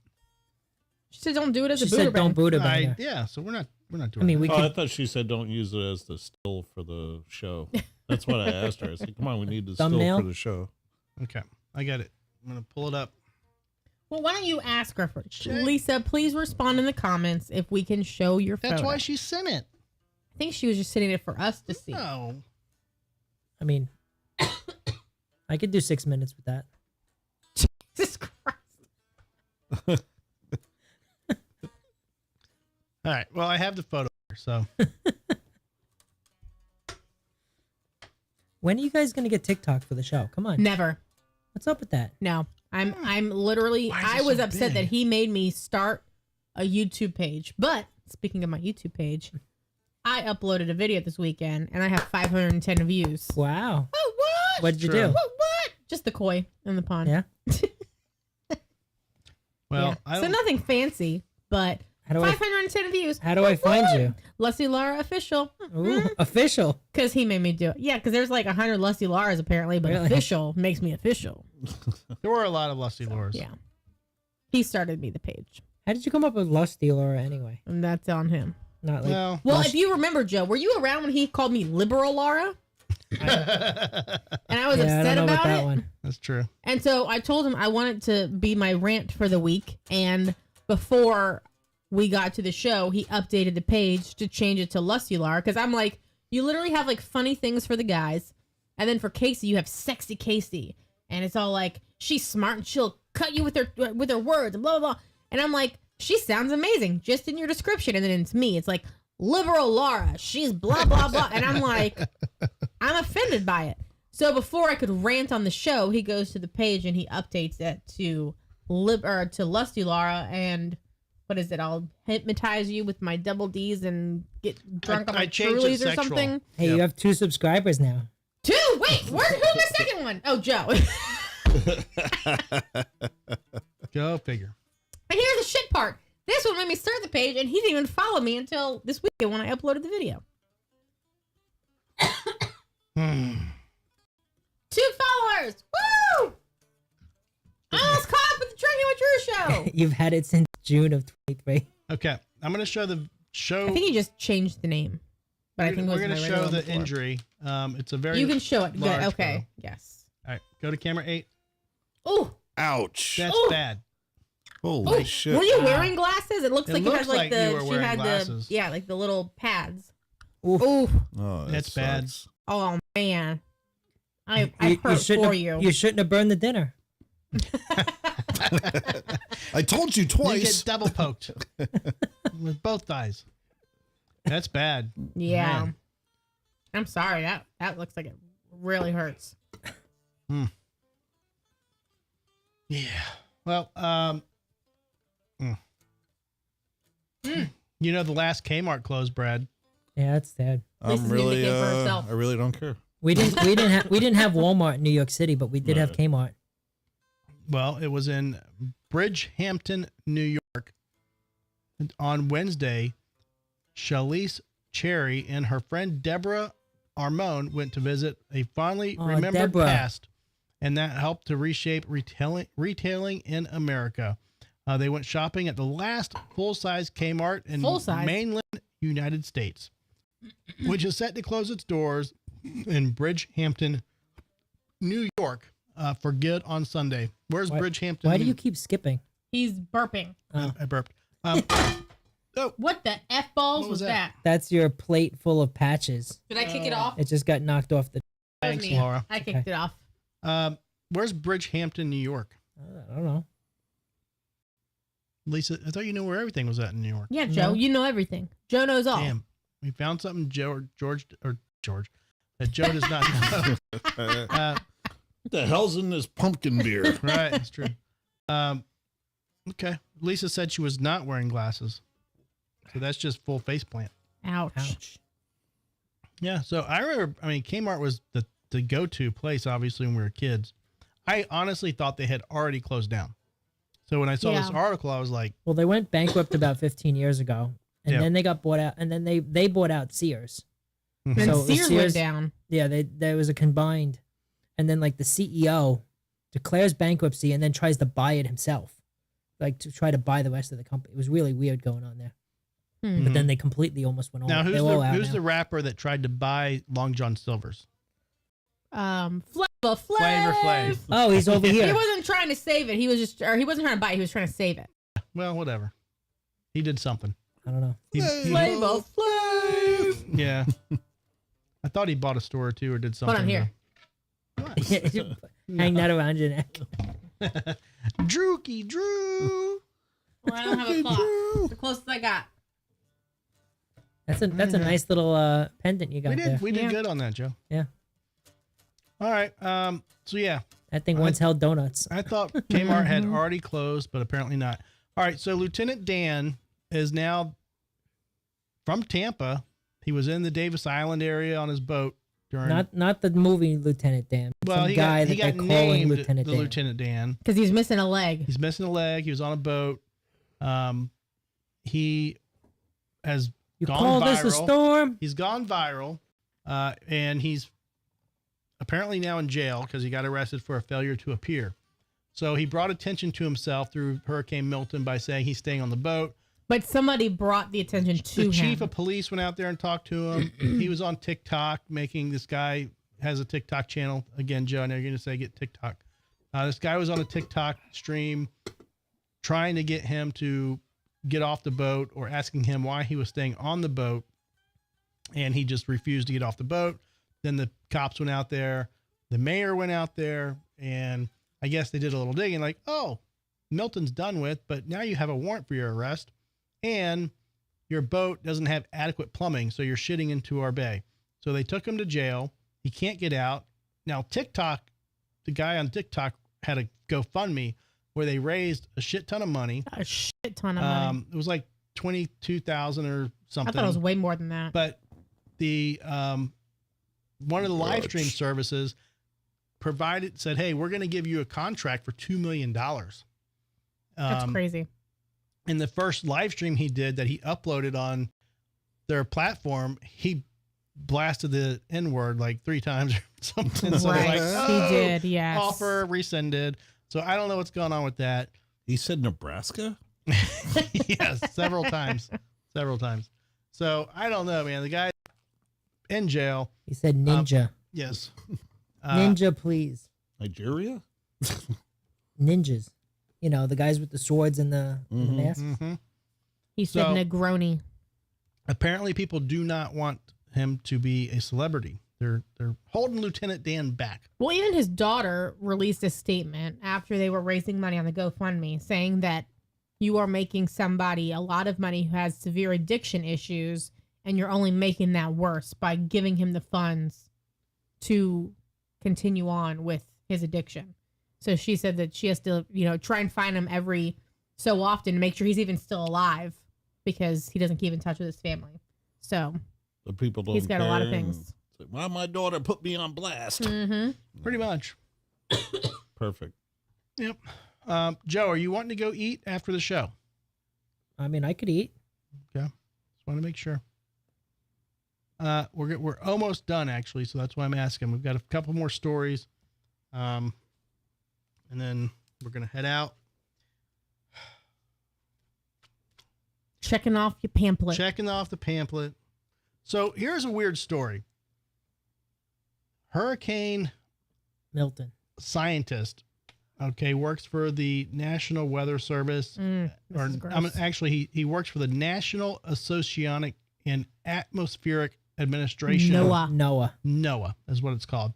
She said don't do it as She a booter said don't bang. boot her banger. Yeah, so we're not doing. I mean, that. we Oh, I could thought she said don't use it as the still for the show. That's what I asked her. I said, come on, we need the Thumbnail? still for the show. Okay, I got it. I'm gonna pull it up. Well, why don't you ask her first? Check. Lisa, please respond in the comments if we can show your photo. That's why she sent it. I think she was just sitting it for us to see. No. I mean, I could do 6 minutes with that. Jesus Christ. All right. Well, I have the photo here, so When are you guys going to get TikTok for the show? Come on. Never. What's up with that? No. I'm literally Why is it I was so upset big? that he made me start a YouTube page. But speaking of my YouTube page, I uploaded a video this weekend and I have 510 views. Wow. Oh, what? What did you True. do? What? Just the koi in the pond. Yeah. well, Yeah. I So don't. nothing fancy, but How do I 510 views. How do I find you? Lusty Lara official. Ooh, official. Because he made me do it. Yeah, because there's like 100 Lusty Laras apparently, but Really? official makes me official. There were a lot of lusty lures. Yeah. He started me the page. How did you come up with Lusty Laura anyway? And that's on him. Not like Well, Well, Lust- if you remember, Joe, were you around when he called me liberal Lara? And I was yeah, I upset don't know about about that it. one. that's true. And so I told him I wanted to be my rant for the week. And before we got to the show, he updated the page to change it to Lusty Lara. Because I'm like, you literally have like funny things for the guys. And then for Casey, you have sexy Casey. And it's all like, she's smart and she'll cut you with her words and blah, blah, blah. And I'm like, she sounds amazing just in your description. And then it's me. It's like, liberal Laura. She's blah, blah, blah. And I'm like, I'm offended by it. So before I could rant on the show, he goes to the page and he updates it to Lusty Lara. And what is it? I'll hypnotize you with my double D's and get drunk on I my changed it Trulies or sexual. something. Hey, Yep. you have 2 subscribers now. 2? Wait, who's my second one? Oh, Joe. Go figure. And here's the shit part. This one made me start the page, and he didn't even follow me until this weekend when I uploaded the video. 2 followers! Woo! I almost caught up with the Drinking with Drew show. You've had it since June of 23. Okay, I'm gonna show the show. I think he just changed the name, but I think it we're was gonna my show regular the before. injury. It's a very. You can show it. Good. large Okay. photo. Yes. All right, go to camera 8. Oh, Ouch. That's Ooh. bad. Holy shit. were you wearing glasses? It looks It like looks it has like like the you were she wearing had glasses. the like the little pads. Oof. Ooh. Oh, that That's bad. sucks. Oh man. I hurt for you. You shouldn't have burned the dinner. I told you You twice. get double poked with both thighs. That's bad. Yeah. Man. I'm sorry. That looks like it really hurts. Yeah. Well, you know, the last Kmart closed, Brad. Yeah, that's sad. Lisa's getting the kid for herself. I really don't care. We didn't have Walmart in New York City, but we did have Kmart. Well, it was in Bridgehampton, New York. And on Wednesday, Shalise Cherry and her friend Deborah Armone went to visit a fondly remembered Deborah. past, and that helped to reshape retailing in America. They went shopping at the last full-size Kmart in mainland United States, which is set to close its doors in Bridgehampton, New York, for good on Sunday. Where's Bridgehampton? Why do you keep skipping? He's burping. I burped. What the F balls What was was that? That's your plate full of patches. Did I kick it off? It just got knocked off the. Thanks, Me. Laura. I kicked it off. Where's Bridgehampton, New York? I don't know. Lisa, I thought you knew where everything was at in New York. Yeah, Joe, No. you know everything. Joe knows all. Damn, we found something George that Joe does not know. What the hell's in this pumpkin beer? Right, that's true. Okay, Lisa said she was not wearing glasses, so that's just full face plant. Ouch. Yeah, so I remember. I mean, Kmart was the go-to place, obviously, when we were kids. I honestly thought they had already closed down. So when I saw this article, I was like, Well, they went bankrupt about 15 years ago, and Yeah. then they got bought out, and then they bought out Sears. And So it was Sears went down. Yeah, there was a combined, and then like the CEO declares bankruptcy and then tries to buy it himself, like to try to buy the rest of the company. It was really weird going on there. But then they completely almost went all. now they're all out who's now. the rapper that tried to buy Long John Silver's? Flavor Flavor Flav. Oh, he's over He here. wasn't trying to save it. He was just, or he wasn't trying to buy it. He was trying to save it. Well, whatever. He did something. I don't know. Flavor Flav. Yeah. I thought he bought a store or two or did something. Hold on here. Hang that around your neck. Drooky Drew. Well, I don't have a clock. It's the closest I got. That's a nice little pendant you got there. We did Yeah. good on that, Joe. Yeah, All right. So yeah, that thing once held donuts. I thought Kmart had already closed, but apparently not. All right. So Lieutenant Dan is now from Tampa. He was in the Davis Island area on his boat during. Not the movie Lieutenant Dan. well, Some he guy got, he that got they're calling named Lieutenant the Dan. Lieutenant Dan. Because he's missing a leg. He's missing a leg. He was on a boat. He has You gone call viral. this a storm? He's gone viral, and he's apparently now in jail because he got arrested for a failure to appear. So he brought attention to himself through Hurricane Milton by saying he's staying on the boat. But somebody brought the attention to The him. chief of police went out there and talked to him. He was on TikTok making this guy has a TikTok channel. Again, Joe, I know you're going to say get TikTok. This guy was on a TikTok stream trying to get him to get off the boat or asking him why he was staying on the boat. And he just refused to get off the boat. Then the cops went out there. The mayor went out there, and I guess they did a little digging like, oh, Milton's done with, but now you have a warrant for your arrest. And your boat doesn't have adequate plumbing, so you're shitting into our bay. So they took him to jail. He can't get out. Now, TikTok, the guy on TikTok had a GoFundMe where they raised a shit ton of money. A shit ton of money. It was like 22,000 or I something. thought it was way more than that. But the one of the live stream services said, hey, we're going to give you a contract for $2 million. That's crazy. In the first live stream he did that he uploaded on their platform, he blasted the N-word like 3 times or something. So Right. like, He did, yes. Offer rescinded. So I don't know what's going on with that. He said Nebraska? Yes, several times. Several times. So I don't know, man. The guy in jail. He said ninja. Yes. Ninja, please. Nigeria? Ninjas. You know, the guys with the swords and the masks. Mm-hmm. He said So- Negroni. Apparently people do not want him to be a celebrity. They're holding Lieutenant Dan back. Well, even his daughter released a statement after they were raising money on the GoFundMe saying that you are making somebody a lot of money who has severe addiction issues, and you're only making that worse by giving him the funds to continue on with his addiction. So she said that she has to, try and find him every so often to make sure he's even still alive because he doesn't keep in touch with his family. So The people don't he's got a lot of care, things. and say, well, my daughter put me on blast. Pretty much. Perfect. Yep. Joe, are you wanting to go eat after the show? I mean, I could eat. Okay. Just want to make sure. We're almost done, actually, so that's why I'm asking. We've got a couple more stories. And then we're going to head out. Checking off your pamphlet. Checking off the pamphlet. So here's a weird story. Hurricane Milton. scientist, works for the National Weather Service. This is gross. He works for the National Oceanic and Atmospheric Administration. NOAA is what it's called.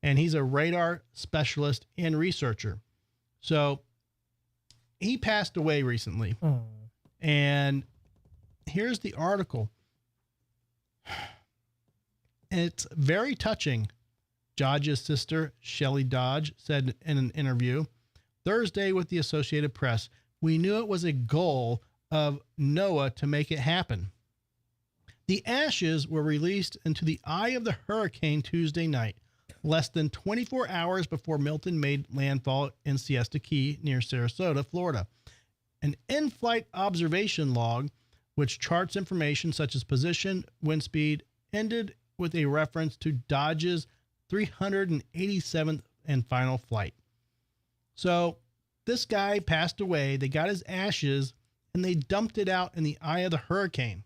And he's a radar specialist and researcher. So he passed away recently. Oh. And here's the article. It's very touching. Dodge's sister, Shelley Dodge, said in an interview Thursday with the Associated Press, "We knew it was a goal of NOAA to make it happen." The ashes were released into the eye of the hurricane Tuesday night, less than 24 hours before Milton made landfall in Siesta Key near Sarasota, Florida. An in-flight observation log, which charts information such as position, wind speed, ended with a reference to Dodge's 387th and final flight. So this guy passed away. They got his ashes and they dumped it out in the eye of the hurricane.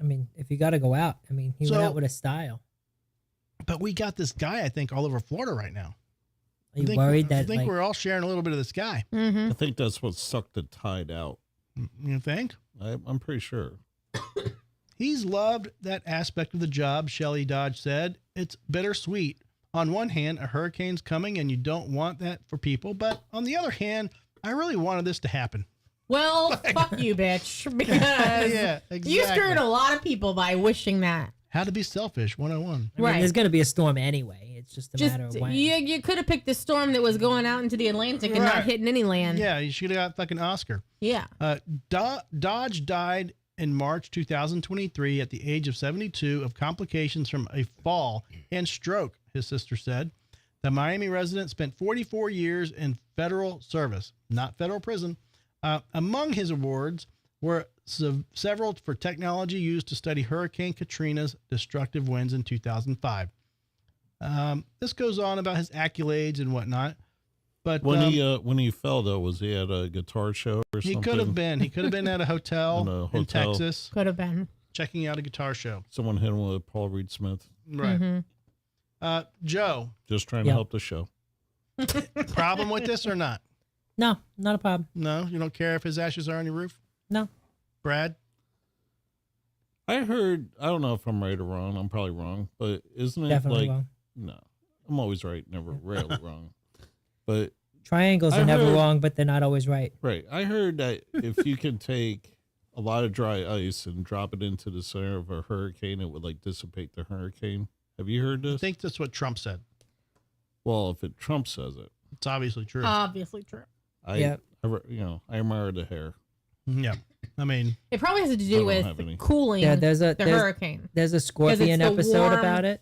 I mean, if you got to go out, he went out with a style. But we got this guy, I think, all over Florida right now. Are you worried that I think we're all sharing a little bit of this guy. Mm-hmm. I think that's what sucked the tide out. You think? I'm pretty sure. He's loved that aspect of the job, Shelley Dodge said. It's bittersweet. On one hand, a hurricane's coming and you don't want that for people. But on the other hand, I really wanted this to happen. Well, fuck you, bitch. Because Yeah, exactly. you screwed a lot of people by wishing that. How to be selfish, 101. Right. There's going to be a storm anyway. It's just a matter of when. You could have picked the storm that was going out into the Atlantic and Right. not hitting any land. Yeah, you should have got fucking Oscar. Yeah. Dodge died in March 2023 at the age of 72 of complications from a fall and stroke, his sister said. The Miami resident spent 44 years in federal service, not federal prison. Among his awards were several for technology used to study Hurricane Katrina's destructive winds in 2005. This goes on about his accolades and whatnot. But when he fell, though, was he at a guitar show or something? He could have been. He could have been at a hotel in Texas. Could have been. Checking out a guitar show. Someone hit him with Paul Reed Smith. Right. Mm-hmm. Joe. Just trying to help the show. Problem with this or not? No, not a problem. No, you don't care if his ashes are on your roof? No. Brad? I heard, I don't know if I'm right or wrong. I'm probably wrong. But isn't it Definitely like, wrong. no, I'm always right, never rarely wrong. But Triangles I are never heard- wrong, but they're not always right. right, I heard that if you can take a lot of dry ice and drop it into the center of a hurricane, it would like dissipate the hurricane. Have you heard I this? think that's what Trump said. Well, if Trump says it, It's obviously true. Obviously true. Yeah. I admire the hair. Yeah. I mean, It probably has to I do don't with have any. cooling Yeah, the hurricane. There's a Scorpion the episode warm- about it.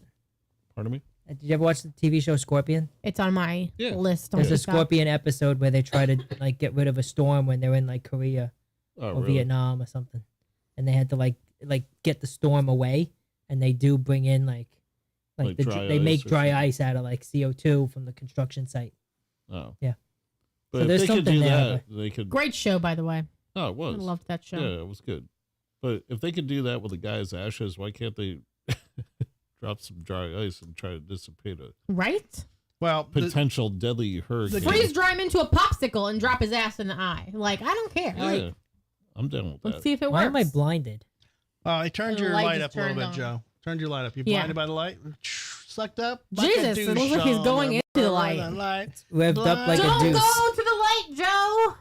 Pardon me? Did you ever watch the TV show Scorpion? It's on my Yeah. list. On There's a TikTok. Scorpion episode where they try to like get rid of a storm when they're in like Korea Oh, or really? Vietnam or something, and they had to like get the storm away, and they do bring in like Like dry they ice make or dry something? ice out of like CO2 from the construction site. Oh. Yeah. But So if there's they could something do there, that, they could. Great show, by the way. Oh, it I was. loved that show. Yeah, it was good. But if they could do that with the guy's ashes, why can't they drop some dry ice and try to dissipate a Right? well, potential deadly hurricane? Freeze dry him into a popsicle and drop his ass in the eye. Like, I don't care. Yeah, Like, I'm down with let's that. see if it Why works. am I blinded? I turned The your light light is up a little turned bit, on. Joe. Turned your light up. You Yeah. blinded by the light? sucked up. Jesus, it looks like he's going into the light. Revved up like Don't a deuce. go to the light, Joe.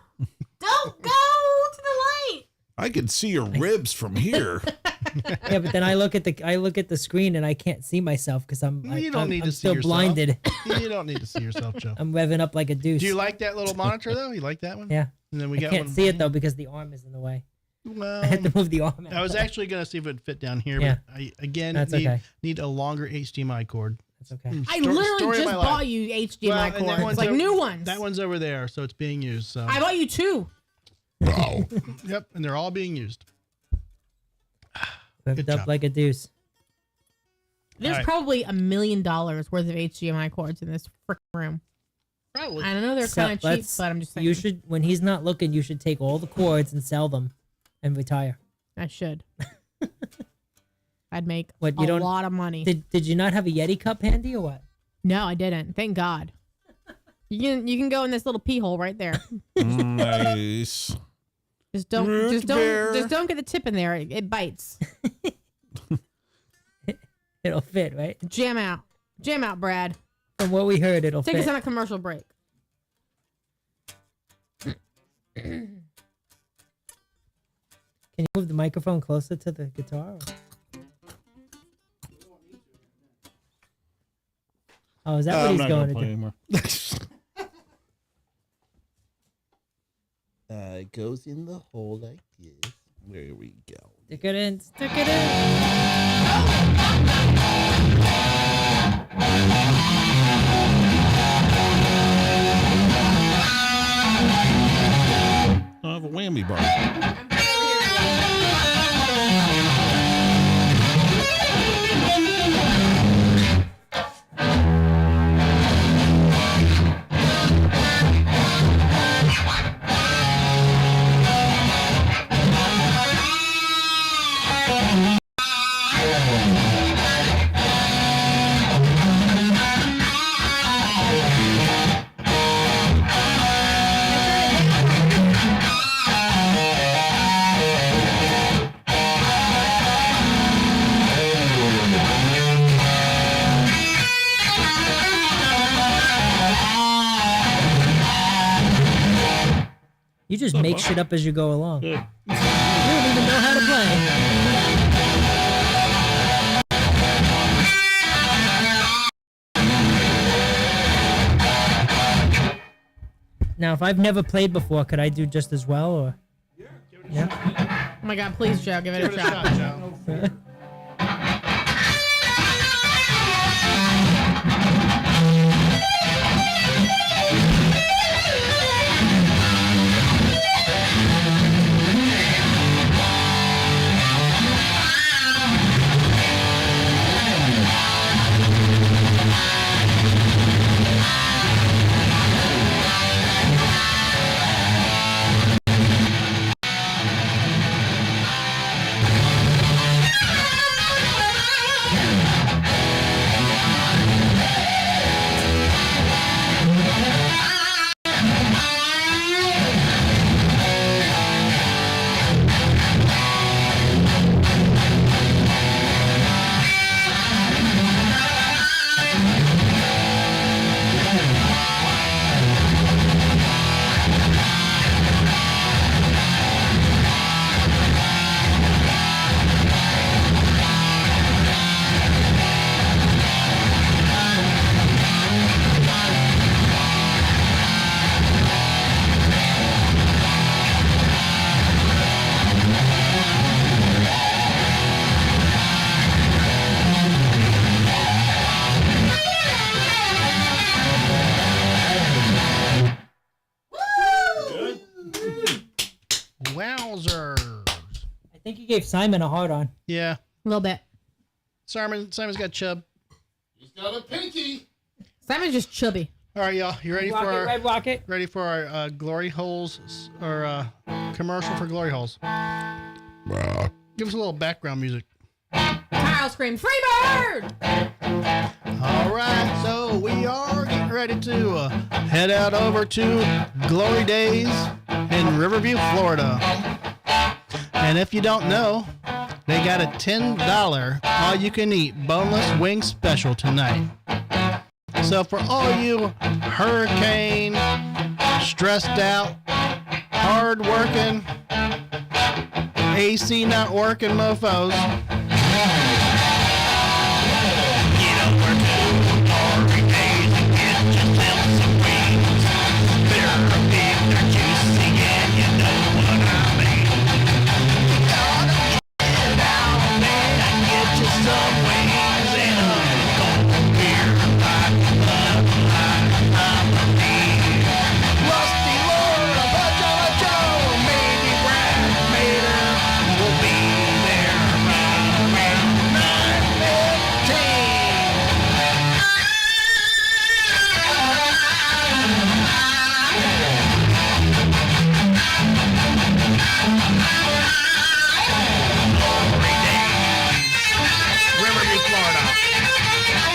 Don't go to the light. I can see your ribs from here. Yeah, but then I look at the screen and I can't see myself because I'm still blinded. You don't need to see yourself, Joe. I'm revving up like a deuce. Do you like that little monitor though? You like that one? Yeah. And then we I got can't one. see it though because the arm is in the way. Well, I had to move the arm out. I was actually gonna see if it would fit down here, Yeah. but I again That's okay. need a longer HDMI cord. That's okay. I Story literally of just my life. bought you HDMI Well, and that cords, one's like over- new ones. That one's over there, so it's being used. So I bought you 2. Wow. yep, and they're all being used. Revved Good up job. like a deuce. There's All right. probably $1 million worth of HDMI cords in this freaking room. Probably. I don't know they're So kind of cheap, let's- but I'm just saying. You should, when he's not looking, you should take all the cords and sell them and retire. I should. I'd make What, you a don't- lot of money. Did you not have a Yeti cup handy or what? No, I didn't. Thank God. You can go in this little pee hole right there. Nice. Just don't get the tip in there. It bites. It'll fit, right? Jam out, Brad. From what we heard, it'll Take fit. us on a commercial break. Can you move the microphone closer to the guitar? Oh, is that what I'm he's not going gonna to play do? anymore. It goes in the hole like this. There we go. Stick it in. Stick it in. I have a whammy bar. You just make shit up as you go along. Yeah. You don't even know how to play. Now, if I've never played before, could I do just as well? Or yeah. Oh my God, please, Joe, give it Give a it a shot. shot, Joe. Wowzers. I think you gave Simon a hard on. Yeah. A little bit. Simon's got chub. He's got a pinky. Simon's just chubby. All right, y'all. You ready Rocket, for our Red Rocket. ready for our glory holes or commercial for glory holes? Give us a little background music. Kyle screams, "Freebird!" All right, so we are getting ready to head out over to Glory Days in Riverview, Florida. And if you don't know, They got a $10 all-you-can-eat boneless wing special tonight. So for all you hurricane, stressed out, hard-working, AC not working mofos, Get over to Glory Days and get yourself some wings. They're big, they're juicy, and you know what I mean. You gotta get out there and get you some wings and honeycomb beer like I'm a bee. Lusty Lord, a Pajama Joe, maybe Brad Mater will be there around 9:15. Glory days, Riverview, Florida.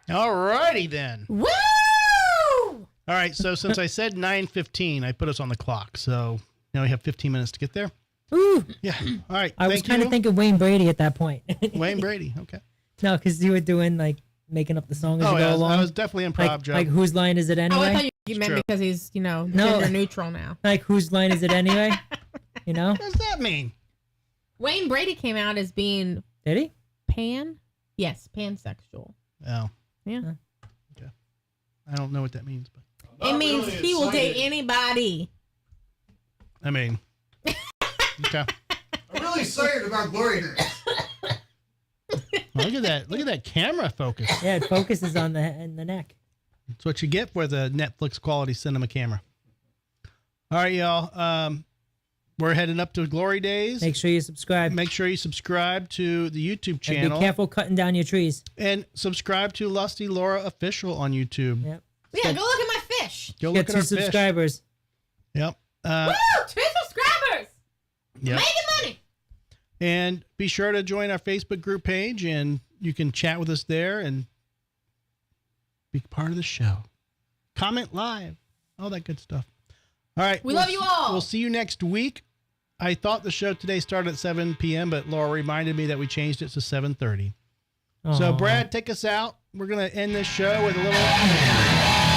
alrighty then. Woo! All right, so since I said 9:15, I put us on the clock. So now we have 15 minutes to get there. Ooh, Yeah. All right. I was thank kind you. of thinking Wayne Brady at that point. Wayne Brady. Okay. No, because you were doing like making up the song as Oh, you yeah, go I along. was definitely improv, like, Joe. like whose line is it Oh, I anyway? thought you It's meant true. because he's, No. gender neutral now. Like whose line is it anyway? You know? What does that mean? Wayne Brady came out as being Did he? pan. Yes, pansexual. Oh, Yeah. okay. I don't know what that means, but It means he will date anybody. I mean, okay. I'm really excited about Glory Days. Look at that! Look at that camera focus. Yeah, it focuses on the neck. That's what you get for the Netflix quality cinema camera. All right, y'all. We're heading up to Glory Days. Make sure you subscribe. Make sure you subscribe to the YouTube And channel be careful cutting down your trees. and subscribe to Lusty Laura Official on YouTube. Yep. Yeah, go look at my fish. Go Get look at 2 our fish. subscribers. Yep. Woo! 2 subscribers. Yep. Making money. And be sure to join our Facebook group page, and you can chat with us there and be part of the show. Comment live, all that good stuff. All right. We love you all. We'll see you next week. I thought the show today started at 7 p.m., but Laura reminded me that we changed it to 7:30. So, Aw. Brad, take us out. We're going to end this show with a little...